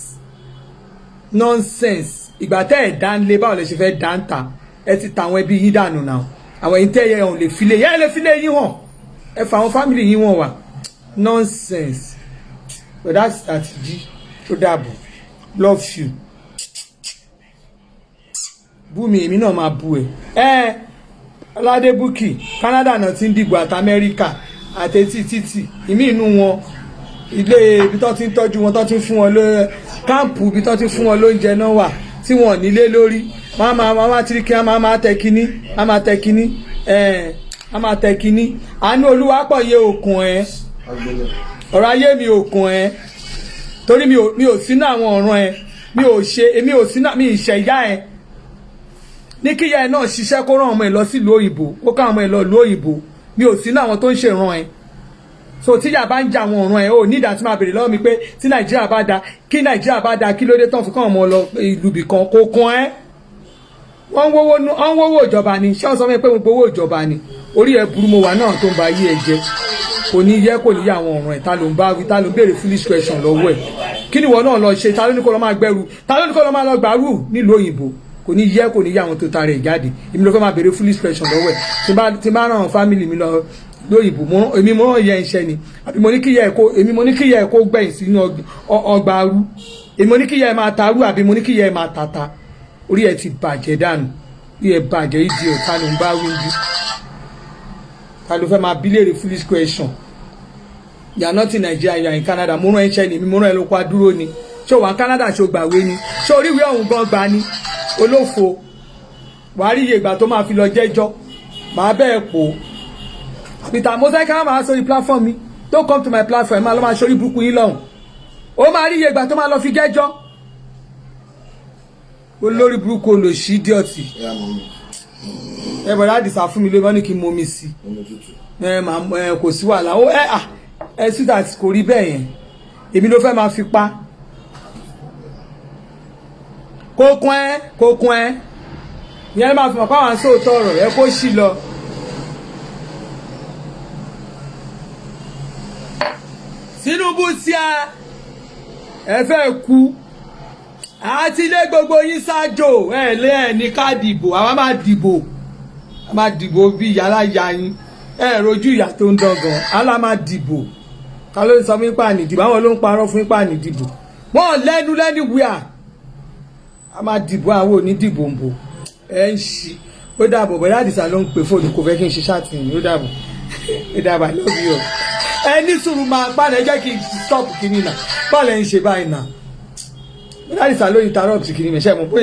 ìgbà tẹ́ ẹ̀ dá ń lé báwo lè ṣe fẹ́ dá ń ta ẹ ti ta àwọn ẹbí yín dànù náà àwọn ẹ̀yin tẹ́ ẹ̀ ọ̀hún lè filé yẹ́ lè filé yín hàn ẹ fà àwọn family yín wọ̀n wá nonsense but that's strategy tó dàbò love you bú mi èmi náà máa bú ẹ Ọládé Bukky Canada náà ti ń dìbò àti Amẹ́ríkà àti títì ìmí inú wọn ilé ibi tó ti ń tọ́jú wọn tó ti ń fún wọn lóúnjẹ káàmpù ibi tó ti ń fún wọn lóúnjẹ náà wà tí wọn nílé lórí máa tìrìkì máa tẹ kínní àánú Olúwapọ̀ yé òkun ẹ ọ̀rọ̀ ayé mi òkun ẹ torí mi ò sínú àwọn ọ̀ràn ẹ mi ò sínú mi ìṣẹ̀yà ẹ ní kíyà ẹ náà ṣiṣẹ́ kó rán ọmọ ẹ lọ sílùú òyìnbó kó ká ọmọ ẹ lọ ìlú òyìnbó mi ò sínú àwọn tó ń ṣèràn ẹ so tíyà bá ń jà àwọn ọ̀ràn ẹ ò ní ìdá tí máa béèrè lọ́wọ́ mi pé tí Nàìjíríà bá da kí ló dé tán fún kán ọmọ lọ ìlú bìkan kó kan ẹ wọ́n ń wówó ìjọba ni ṣé wọ́n sọ pé mo gbowó ìjọba ni orí ẹ burú mo wà náà tó ń ba ayé ẹ jẹ kò ní yẹ àwọn ọ̀ràn ẹ ta ló ń bá wí ta ló ń béèrè foolish question lọ́wọ́ ẹ kí ni ìwọ náà lọ ṣe ta ló ní kó lọ máa gbẹrù ta ló ní kó lọ máa lọ gbàrú nílùú òyìnbó kò ní yẹ àwọn tó ta rẹ̀ jáde èmi ló fẹ́ máa béèrè foolish question lọ́wọ́ ẹ̀ tí bá ràn family mi lọ lóyìnbó èmi mo rán ìyá iṣẹ́ ni àbí mo ní kí ìyá ẹ̀ kó gbẹ̀yìn sínú ọgbà arú èmi mo ní kí ìyá ẹ̀ máa ta arú àbí mo ní kí ìyá ẹ̀ máa tata orí ẹ̀ ti bàjẹ́ dànù orí ẹ̀ bàjẹ́ ìdí ọ̀tá ló ń bá wí bí ta ló fẹ́ máa bí léèrè foolish question you are not in Nigeria you are in Canada mo rán iṣẹ́ ni èmi mo rán ẹ ló pa dúró ni ṣé o wà ní Canada ṣé o gbàwé ni ṣé oríwé ọ̀hún gan gba ni olófo wàá rí iye ìgbà tó máa fi lọ jẹ́jọ́ màá bẹ́ẹ̀ pò peter mosaic máa sórí platform mi don't come to my platform máa lọ máa sórí burúkú yín lọ́hùn ó máa rí iye ìgbà tó máa lọ fi jẹ́jọ́ olórí burúkú olòṣì díọ̀tì ẹ bọ̀dá àdìsá fún mi ló mọ́ ní kí n mọ omi sí kò sí wàhálà ó ẹ síta kò rí bẹ́ẹ̀ yẹn èmi ló fẹ́ máa fi pa kókún ẹ ìyẹn máa fi mọ̀ pàwọn sóòótọ́ ọ̀rọ̀ ẹ kó sì lọ. Tinubu sí ẹ fẹ́ kú àti ilé gbogbo yín ṣáájò ẹ lé ẹ ní ká dìbò àwa máa dìbò bí yàrá ya yín ẹ rojú ìyá tó ń dọ̀gàn àlá máa dìbò ká ló ń sọ fún ipá nìdìbò àwọn ló ń parọ́ fún ipá nìdìbò wọ́n lẹ́nu wíà a máa dìbò àwọn onídìbò ń bò ẹ ń ṣí ó dàbọ̀ bọ́dá àdìsá ló ń pè fóònù kò fẹ́ kí n ṣe ṣàtìyìn ó dàbọ̀ I love you ẹni sùúrù máa pàdé jẹ́ kí n stop kìíní náà bọ́ọ̀lù ẹ̀ ń ṣe báyìí náà bọ́dá àdìsá ló interrupt kìíní mẹ́ṣẹ́ mọ̀ pé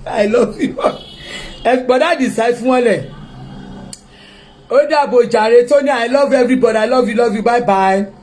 I love you bọ́dá àdìsá fún wọn lẹ̀ ó dàbọ̀ jàre tó ní I love everybody I love you bye bye.